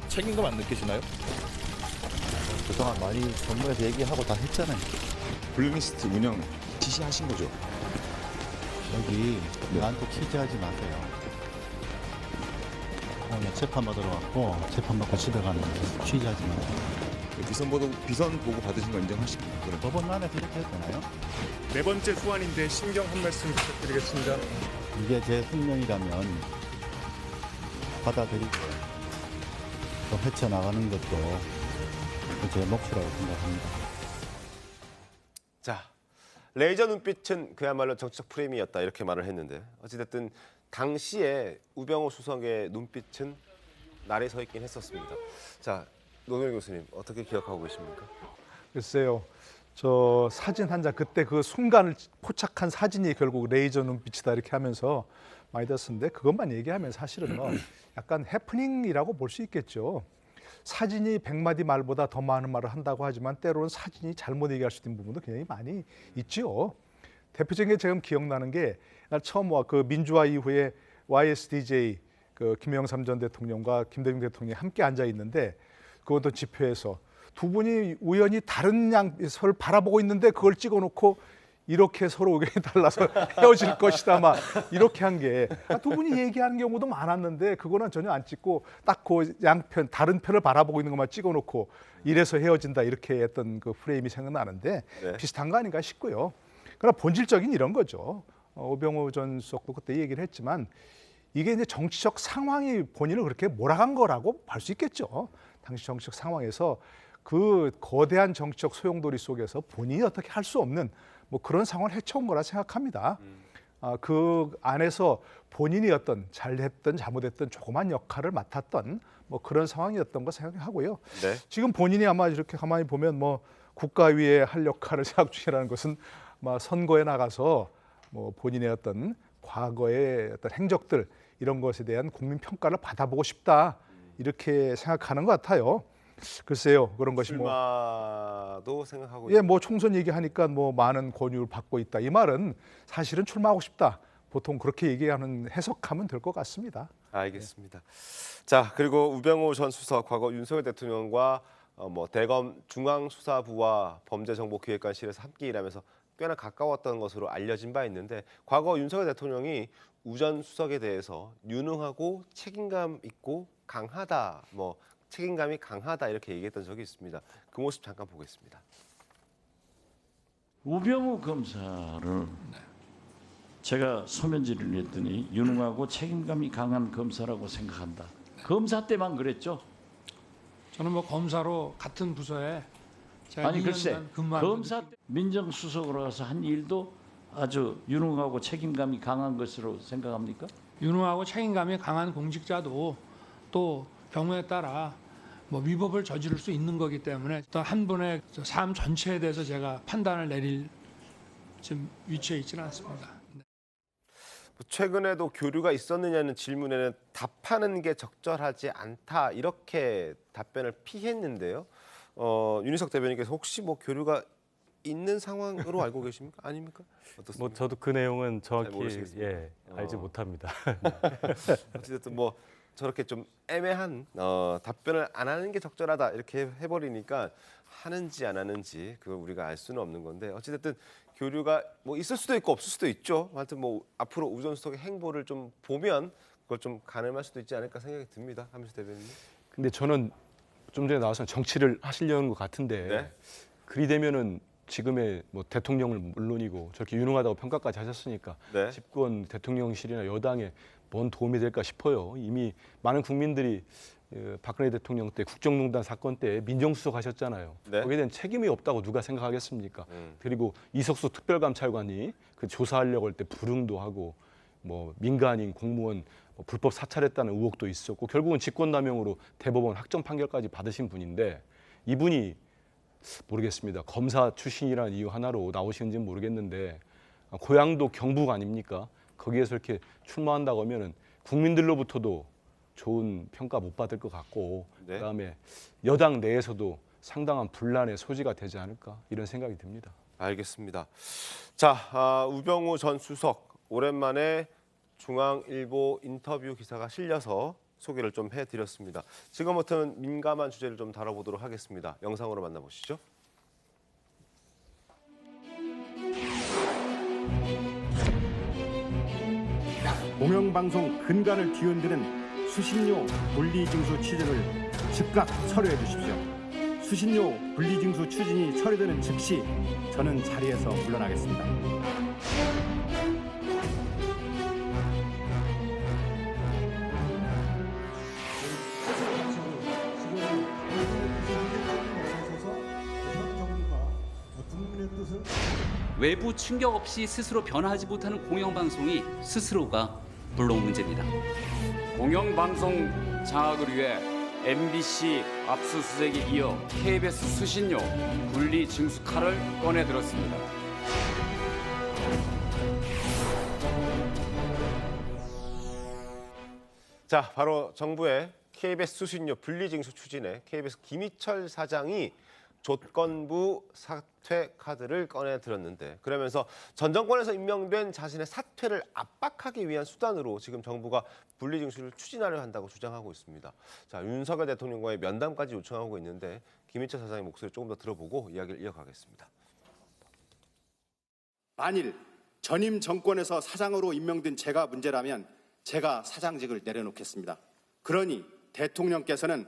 책임감 안 느끼시나요? 그동안 많이 법무에서 얘기하고 다 했잖아요. 블루리스트 운영 지시하신 거죠? 여기 나한테 취재하지 마세요. 오늘 재판받으러 왔고 재판받고 집에 가는데 취재하지 마세요. 비선 보고 받으신 거 인정하십니까? 그럼. 법원란에서 이렇게 해도 되나요? 네 번째 소환인데 신경 한 말씀 부탁드리겠습니다. 이게 제 숙명이라면 받아들이고 또 헤쳐나가는 것도 제 몫이라고 생각합니다. 자, 레이저 눈빛은 그야말로 정치적 프레임이었다 이렇게 말을 했는데 어찌됐든 당시에 우병우 수석의 눈빛은 날이 서 있긴 했었습니다. 자, 노동일 교수님 어떻게 기억하고 계십니까? 글쎄요. 저 사진 한 장 그때 그 순간을 포착한 사진이 결국 레이저 눈빛이다 이렇게 하면서 많이 됐었는데 그것만 얘기하면 사실은 뭐 약간 해프닝이라고 볼 수 있겠죠. 사진이 100마디 말보다 더 많은 말을 한다고 하지만 때로는 사진이 잘못 얘기할 수 있는 부분도 굉장히 많이 있죠. 대표적인 게 지금 기억나는 게 처음 그 민주화 이후에 YSDJ 그 김영삼 전 대통령과 김대중 대통령이 함께 앉아 있는데 그것도 집회에서 두 분이 우연히 다른 양서를 바라보고 있는데 그걸 찍어놓고 이렇게 서로 의견이 달라서 헤어질 것이다 막 이렇게 한 게 두 분이 얘기하는 경우도 많았는데 그거는 전혀 안 찍고 딱 그 양편 다른 편을 바라보고 있는 것만 찍어놓고 이래서 헤어진다 이렇게 했던 그 프레임이 생각나는데 네. 비슷한 거 아닌가 싶고요. 그러나 본질적인 이런 거죠. 우병우 전 수석도 그때 얘기를 했지만 이게 이제 정치적 상황이 본인을 그렇게 몰아간 거라고 볼 수 있겠죠. 당시 정치적 상황에서 그 거대한 정치적 소용돌이 속에서 본인이 어떻게 할 수 없는 뭐 그런 상황을 헤쳐온 거라 생각합니다. 그 안에서 본인이 어떤 잘했던 잘못했던 조그만 역할을 맡았던 뭐 그런 상황이었던 거 생각하고요. 네. 지금 본인이 아마 이렇게 가만히 보면 뭐 국가위에 할 역할을 생각 중이라는 것은 막 선거에 나가서 뭐 본인의 어떤 과거의 어떤 행적들 이런 것에 대한 국민 평가를 받아보고 싶다 이렇게 생각하는 것 같아요. 글쎄요 그런 것이 뭐 출마도 생각하고 예, 뭐 총선 얘기하니까 뭐 많은 권유를 받고 있다 이 말은 사실은 출마하고 싶다 보통 그렇게 얘기하는 해석하면 될 것 같습니다. 알겠습니다. 자 그리고 우병우 전 수석 과거 윤석열 대통령과 뭐 대검 중앙수사부와 범죄정보기획관실에서 함께 일하면서 꽤나 가까웠던 것으로 알려진 바 있는데 과거 윤석열 대통령이 우 전 수석에 대해서 유능하고 책임감 있고 강하다 뭐 책임감이 강하다 이렇게 얘기했던 적이 있습니다. 그 모습 잠깐 보겠습니다. 우병우 검사를 제가 소면질을 했더니 유능하고 책임감이 강한 검사라고 생각한다. 검사 때만 그랬죠? 저는 뭐 검사로 같은 부서에 제가 아니 2년간 글쎄 근무한 검사 민정수석으로 가서 한 일도 아주 유능하고 책임감이 강한 것으로 생각합니까? 유능하고 책임감이 강한 공직자도 또 경우에 따라 뭐 위법을 저지를 수 있는 거기 때문에 또 한 분의 삶 전체에 대해서 제가 판단을 내릴 지금 위치에 있지는 않습니다. 최근에도 교류가 있었느냐는 질문에는 답하는 게 적절하지 않다 이렇게 답변을 피했는데요. 윤희석 대변인께서 혹시 뭐 교류가 있는 상황으로 알고 계십니까? 아닙니까? 어떻습니까? 뭐 저도 그 내용은 정확히 모르시겠습니까? 알지 못합니다. 어쨌든 뭐 저렇게 좀 애매한 답변을 안 하는 게 적절하다 이렇게 해버리니까 하는지 안 하는지 그걸 우리가 알 수는 없는 건데 어쨌든 교류가 뭐 있을 수도 있고 없을 수도 있죠. 하여튼 뭐 앞으로 우 전 수석의 행보를 좀 보면 그걸 좀 가늠할 수도 있지 않을까 생각이 듭니다. 함수 대변인님. 근데 저는 좀 전에 나와서 정치를 하시려는 것 같은데 네. 그리 되면은 지금의 뭐 대통령을 물론이고 저렇게 유능하다고 평가까지 하셨으니까 네. 집권 대통령실이나 여당에 뭔 도움이 될까 싶어요. 이미 많은 국민들이 박근혜 대통령 때 국정농단 사건 때 민정수석 하셨잖아요. 네. 거기에 대한 책임이 없다고 누가 생각하겠습니까? 그리고 이석수 특별감찰관이 그 조사하려고 할 때 불응도 하고 뭐 민간인 공무원 뭐 불법 사찰했다는 의혹도 있었고 결국은 직권남용으로 대법원 확정 판결까지 받으신 분인데 이분이 모르겠습니다. 검사 출신이라는 이유 하나로 나오시는지는 모르겠는데 고향도 경북 아닙니까? 거기에서 이렇게 출마한다고 하면은 국민들로부터도 좋은 평가 못 받을 것 같고 네. 그다음에 여당 내에서도 상당한 분란의 소지가 되지 않을까 이런 생각이 듭니다. 알겠습니다. 자, 우병우 전 수석 오랜만에 중앙일보 인터뷰 기사가 실려서 소개를 좀 해드렸습니다. 지금부터는 민감한 주제를 좀 다뤄보도록 하겠습니다. 영상으로 만나보시죠. 공영방송 근간을 뒤흔드는 수신료 분리징수 취지를 즉각 철회해 주십시오. 수신료 분리징수 추진이 철회되는 즉시 저는 자리에서 물러나겠습니다. 외부 충격 없이 스스로 변화하지 못하는 공영방송이 스스로가 물러온 문제입니다. 공영방송 장악을 위해 MBC 압수수색에 이어 KBS 수신료 분리 징수칼을 꺼내들었습니다. 자, 바로 정부의 KBS 수신료 분리징수 추진에 KBS 김희철 사장이 조건부 사퇴 카드를 꺼내 들었는데 그러면서 전 정권에서 임명된 자신의 사퇴를 압박하기 위한 수단으로 지금 정부가 분리징수를 추진하려 한다고 주장하고 있습니다. 자, 윤석열 대통령과의 면담까지 요청하고 있는데 김희철 사장의 목소리 조금 더 들어보고 이야기를 이어가겠습니다. 만일 전임 정권에서 사장으로 임명된 제가 문제라면 제가 사장직을 내려놓겠습니다. 그러니 대통령께서는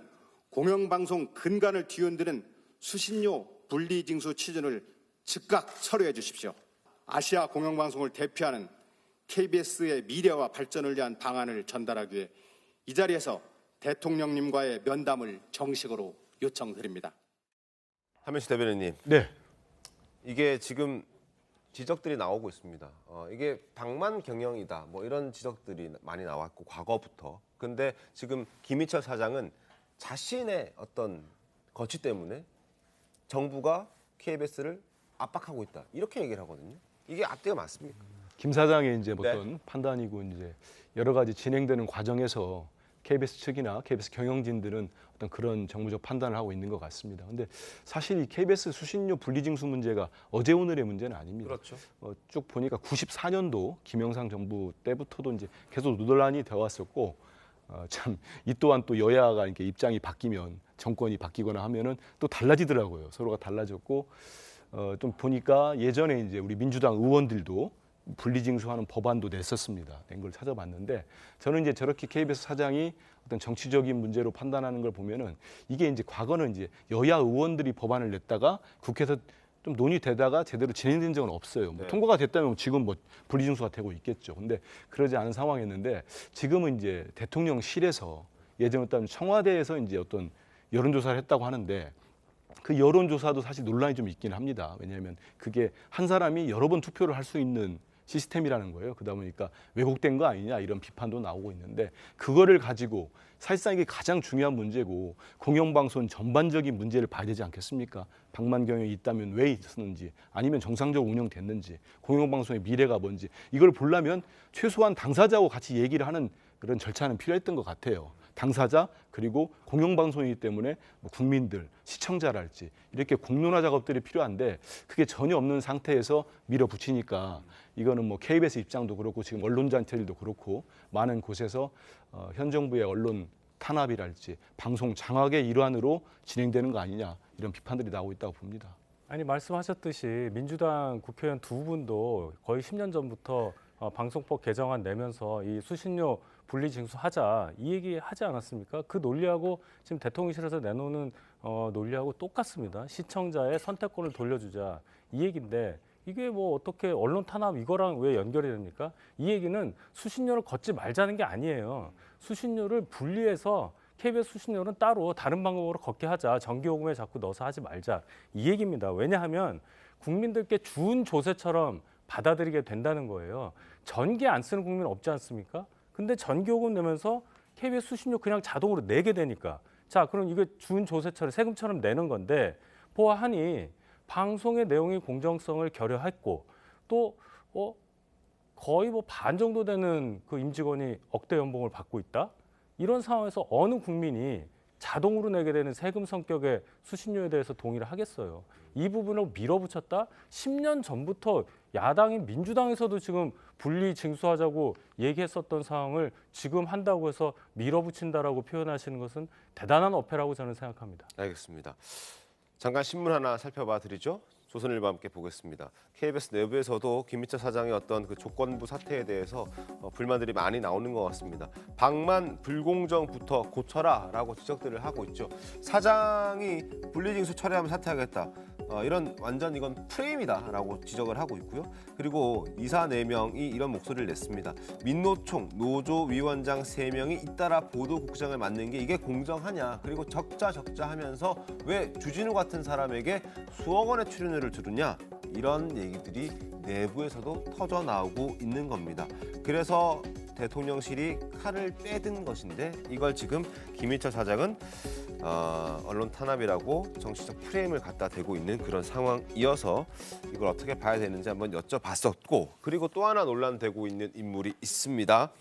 공영방송 근간을 뒤흔드는 수신료 분리징수 추진을 즉각 철회해 주십시오. 아시아 공영방송을 대표하는 KBS의 미래와 발전을 위한 방안을 전달하기 위해 이 자리에서 대통령님과의 면담을 정식으로 요청드립니다. 한명식 대변인님. 네. 이게 지금 지적들이 나오고 있습니다. 이게 방만 경영이다. 뭐 이런 지적들이 많이 나왔고 과거부터. 근데 지금 김희철 사장은 자신의 어떤 거취 때문에 정부가 KBS를 압박하고 있다. 이렇게 얘기를 하거든요. 이게 앞뒤가 맞습니까? 김 사장의 이제 어떤 판단이고 이제 여러 가지 진행되는 과정에서 KBS 측이나 KBS 경영진들은 어떤 그런 정무적 판단을 하고 있는 것 같습니다. 근데 사실 이 KBS 수신료 분리징수 문제가 어제 오늘의 문제는 아닙니다. 그렇죠. 쭉 보니까 94년도 김영삼 정부 때부터도 이제 계속 논란이 되어 왔었고 참 이 또한 또 여야가 이렇게 입장이 바뀌면 정권이 바뀌거나 하면은 또 달라지더라고요. 서로가 달라졌고 좀 보니까 예전에 이제 우리 민주당 의원들도 분리징수하는 법안도 냈었습니다. 낸 걸 찾아봤는데 저는 이제 저렇게 KBS 사장이 어떤 정치적인 문제로 판단하는 걸 보면은 이게 이제 과거는 이제 여야 의원들이 법안을 냈다가 국회에서 좀 논의되다가 제대로 진행된 적은 없어요. 뭐 통과가 됐다면 지금 뭐 분리징수가 되고 있겠죠. 근데 그러지 않은 상황이었는데 지금은 이제 대통령실에서 예전부터 청와대에서 이제 어떤 여론조사를 했다고 하는데 그 여론조사도 사실 논란이 좀 있긴 합니다. 왜냐하면 그게 한 사람이 여러 번 투표를 할 수 있는 시스템이라는 거예요. 그러다 보니까 왜곡된 거 아니냐 이런 비판도 나오고 있는데 그거를 가지고 사실상 이게 가장 중요한 문제고 공영방송 전반적인 문제를 봐야 되지 않겠습니까? 방만 경영이 있다면 왜 있었는지 아니면 정상적으로 운영됐는지 공영방송의 미래가 뭔지 이걸 보려면 최소한 당사자하고 같이 얘기를 하는 그런 절차는 필요했던 것 같아요. 당사자 그리고 공영방송이기 때문에 뭐 국민들, 시청자랄지 이렇게 공론화 작업들이 필요한데 그게 전혀 없는 상태에서 밀어붙이니까 이거는 뭐 KBS 입장도 그렇고 지금 언론단체들도 그렇고 많은 곳에서 현 정부의 언론 탄압이랄지 방송 장악의 일환으로 진행되는 거 아니냐 이런 비판들이 나오고 있다고 봅니다. 아니 말씀하셨듯이 민주당 국회의원 두 분도 거의 10년 전부터 방송법 개정안 내면서 이 수신료 분리징수하자 이 얘기 하지 않았습니까? 그 논리하고 지금 대통령실에서 내놓는 논리하고 똑같습니다. 시청자의 선택권을 돌려주자 이 얘기인데 이게 뭐 어떻게 언론 탄압 이거랑 왜 연결이 됩니까? 이 얘기는 수신료를 걷지 말자는 게 아니에요. 수신료를 분리해서 KBS 수신료는 따로 다른 방법으로 걷게 하자. 정기요금에 자꾸 넣어서 하지 말자. 이 얘기입니다. 왜냐하면 국민들께 준 조세처럼 받아들이게 된다는 거예요. 전기 안 쓰는 국민 없지 않습니까? 근데 전기요금 내면서 KBS 수신료 그냥 자동으로 내게 되니까 자 그럼 이게 준 조세처럼 세금처럼 내는 건데 보아하니 방송의 내용의 공정성을 결여했고 또 거의 뭐 반 정도 되는 그 임직원이 억대 연봉을 받고 있다? 이런 상황에서 어느 국민이 자동으로 내게 되는 세금 성격의 수신료에 대해서 동의를 하겠어요. 이 부분을 밀어붙였다? 10년 전부터 야당인 민주당에서도 지금 분리 징수하자고 얘기했었던 상황을 지금 한다고 해서 밀어붙인다라고 표현하시는 것은 대단한 어폐라고 저는 생각합니다. 알겠습니다. 잠깐 신문 하나 살펴봐 드리죠. 조선일보와 함께 보겠습니다. KBS 내부에서도 김희철 사장의 어떤 그 조건부 사태에 대해서 불만들이 많이 나오는 것 같습니다. 방만 불공정부터 고쳐라라고 지적들을 하고 있죠. 사장이 분리징수 처리하면 사퇴하겠다. 이런 완전 이건 프레임이다라고 지적을 하고 있고요. 그리고 이사 4명이 이런 목소리를 냈습니다. 민노총 노조 위원장 3명이 잇따라 보도국장을 맡는 게 이게 공정하냐. 그리고 적자 하면서 왜 주진우 같은 사람에게 수억 원의 출연료를 주느냐. 이런 얘기들이 내부에서도 터져나오고 있는 겁니다. 그래서 대통령실이 칼을 빼든 것인데 이걸 지금 김희철 사장은 언론 탄압이라고 정치적 프레임을 갖다 대고 있는 그런 상황이어서 이걸 어떻게 봐야 되는지 한번 여쭤봤었고 그리고 또 하나 논란되고 있는 인물이 있습니다.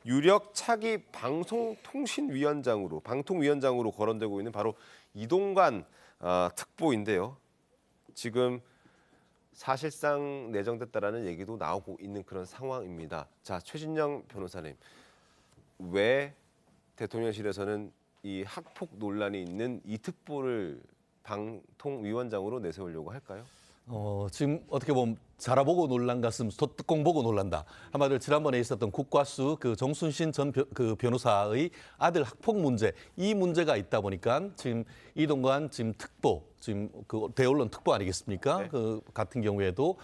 유력 차기 방송통신위원장으로 방통위원장으로 거론되고 있는 바로 이동관 특보인데요. 지금 사실상 내정됐다라는 얘기도 나오고 있는 그런 상황입니다. 자, 최진영 변호사님, 왜 대통령실에서는 이 학폭 논란이 있는 이 특보를 방통위원장으로 내세우려고 할까요? 지금 어떻게 보면 자라보고 놀란 가슴 소뚜껑 보고 놀란다. 한마디로 지난번에 있었던 국과수 그 정순신 전 변호사의 아들 학폭 문제, 이 문제가 있다 보니까 지금 이동관 지금 특보, 지금 그 대언론 특보 아니겠습니까? 네. 그 같은 경우에도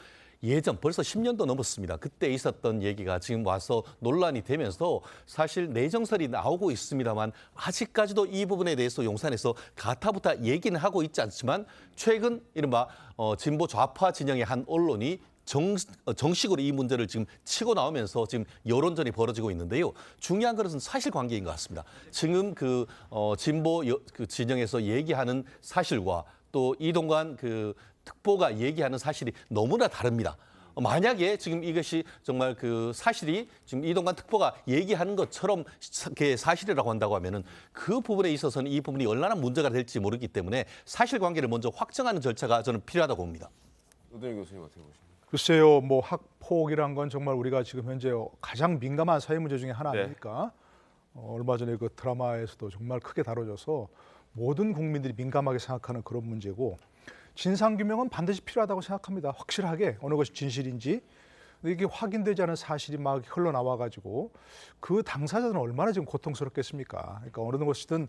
예전 벌써 10년도 넘었습니다. 그때 있었던 얘기가 지금 와서 논란이 되면서 사실 내정설이 나오고 있습니다만 아직까지도 이 부분에 대해서 용산에서 가타부타 얘기는 하고 있지 않지만 최근 이른바 진보 좌파 진영의 한 언론이 정식으로 이 문제를 지금 치고 나오면서 지금 여론전이 벌어지고 있는데요. 중요한 것은 사실관계인 것 같습니다. 지금 진보 그 진영에서 얘기하는 사실과 또 이동관 특보가 얘기하는 사실이 너무나 다릅니다. 만약에 지금 이것이 정말 그 사실이 지금 이동관 특보가 얘기하는 것처럼 사실이라고 한다고 하면은 그 부분에 있어서는 이 부분이 얼마나 문제가 될지 모르기 때문에 사실관계를 먼저 확정하는 절차가 저는 필요하다고 봅니다. 노동희 교수님 어떻게 보십니까? 글쎄요, 뭐 학폭이란 건 정말 우리가 지금 현재 가장 민감한 사회 문제 중에 하나 아닙니까? 얼마 전에 그 드라마에서도 정말 크게 다뤄져서 모든 국민들이 민감하게 생각하는 그런 문제고 진상규명은 반드시 필요하다고 생각합니다. 확실하게 어느 것이 진실인지. 근데 이게 확인되지 않은 사실이 막 흘러나와가지고 그 당사자는 얼마나 지금 고통스럽겠습니까? 그러니까 어느 것이든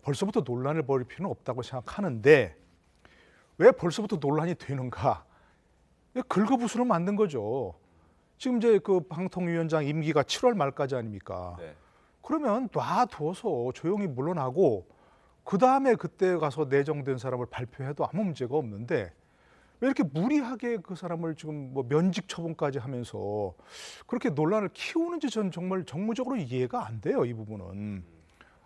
벌써부터 논란을 벌일 필요는 없다고 생각하는데 왜 벌써부터 논란이 되는가? 긁어부스럼 만든 거죠. 지금 이제 그 방통위원장 임기가 7월 말까지 아닙니까? 네. 그러면 놔둬서 조용히 물러나고 그 다음에 그때 가서 내정된 사람을 발표해도 아무 문제가 없는데 왜 이렇게 무리하게 그 사람을 지금 뭐 면직 처분까지 하면서 그렇게 논란을 키우는지 전 정말 정무적으로 이해가 안 돼요, 이 부분은.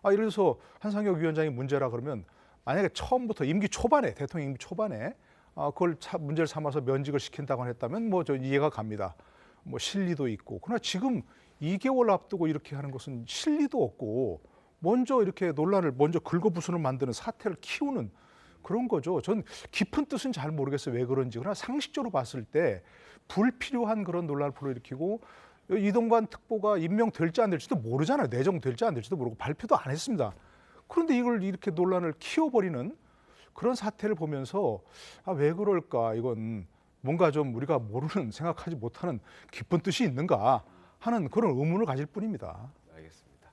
예를 들어서 한상혁 위원장이 문제라 그러면 만약에 처음부터 임기 초반에 대통령 임기 초반에 그걸 문제를 삼아서 면직을 시킨다고 했다면 뭐 저 이해가 갑니다. 뭐 실리도 있고. 그러나 지금 2개월 앞두고 이렇게 하는 것은 실리도 없고 먼저 이렇게 논란을 먼저 긁어부스럼 만드는 사태를 키우는 그런 거죠. 전 깊은 뜻은 잘 모르겠어요. 왜 그런지. 그러나 상식적으로 봤을 때 불필요한 그런 논란을 불러일으키고 이동관 특보가 임명될지 안 될지도 모르잖아요. 내정될지 안 될지도 모르고 발표도 안 했습니다. 그런데 이걸 이렇게 논란을 키워버리는 그런 사태를 보면서 왜 그럴까? 이건 뭔가 좀 우리가 모르는 생각하지 못하는 깊은 뜻이 있는가 하는 그런 의문을 가질 뿐입니다. 알겠습니다.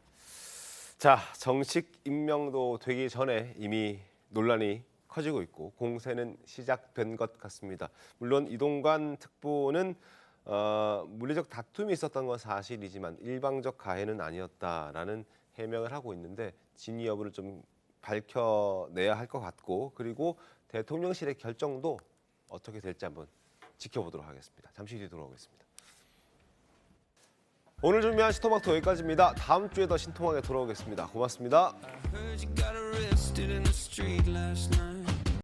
자, 정식 임명도 되기 전에 이미 논란이 커지고 있고 공세는 시작된 것 같습니다. 물론 이동관 특보는 물리적 다툼이 있었던 건 사실이지만 일방적 가해는 아니었다라는 해명을 하고 있는데 진위 여부를 좀 밝혀내야 할 것 같고 그리고 대통령실의 결정도 어떻게 될지 한번 지켜보도록 하겠습니다. 잠시 뒤에 돌아오겠습니다. 오늘 준비한 신토마토 여기까지입니다. 다음 주에 더 신통하게 돌아오겠습니다. 고맙습니다.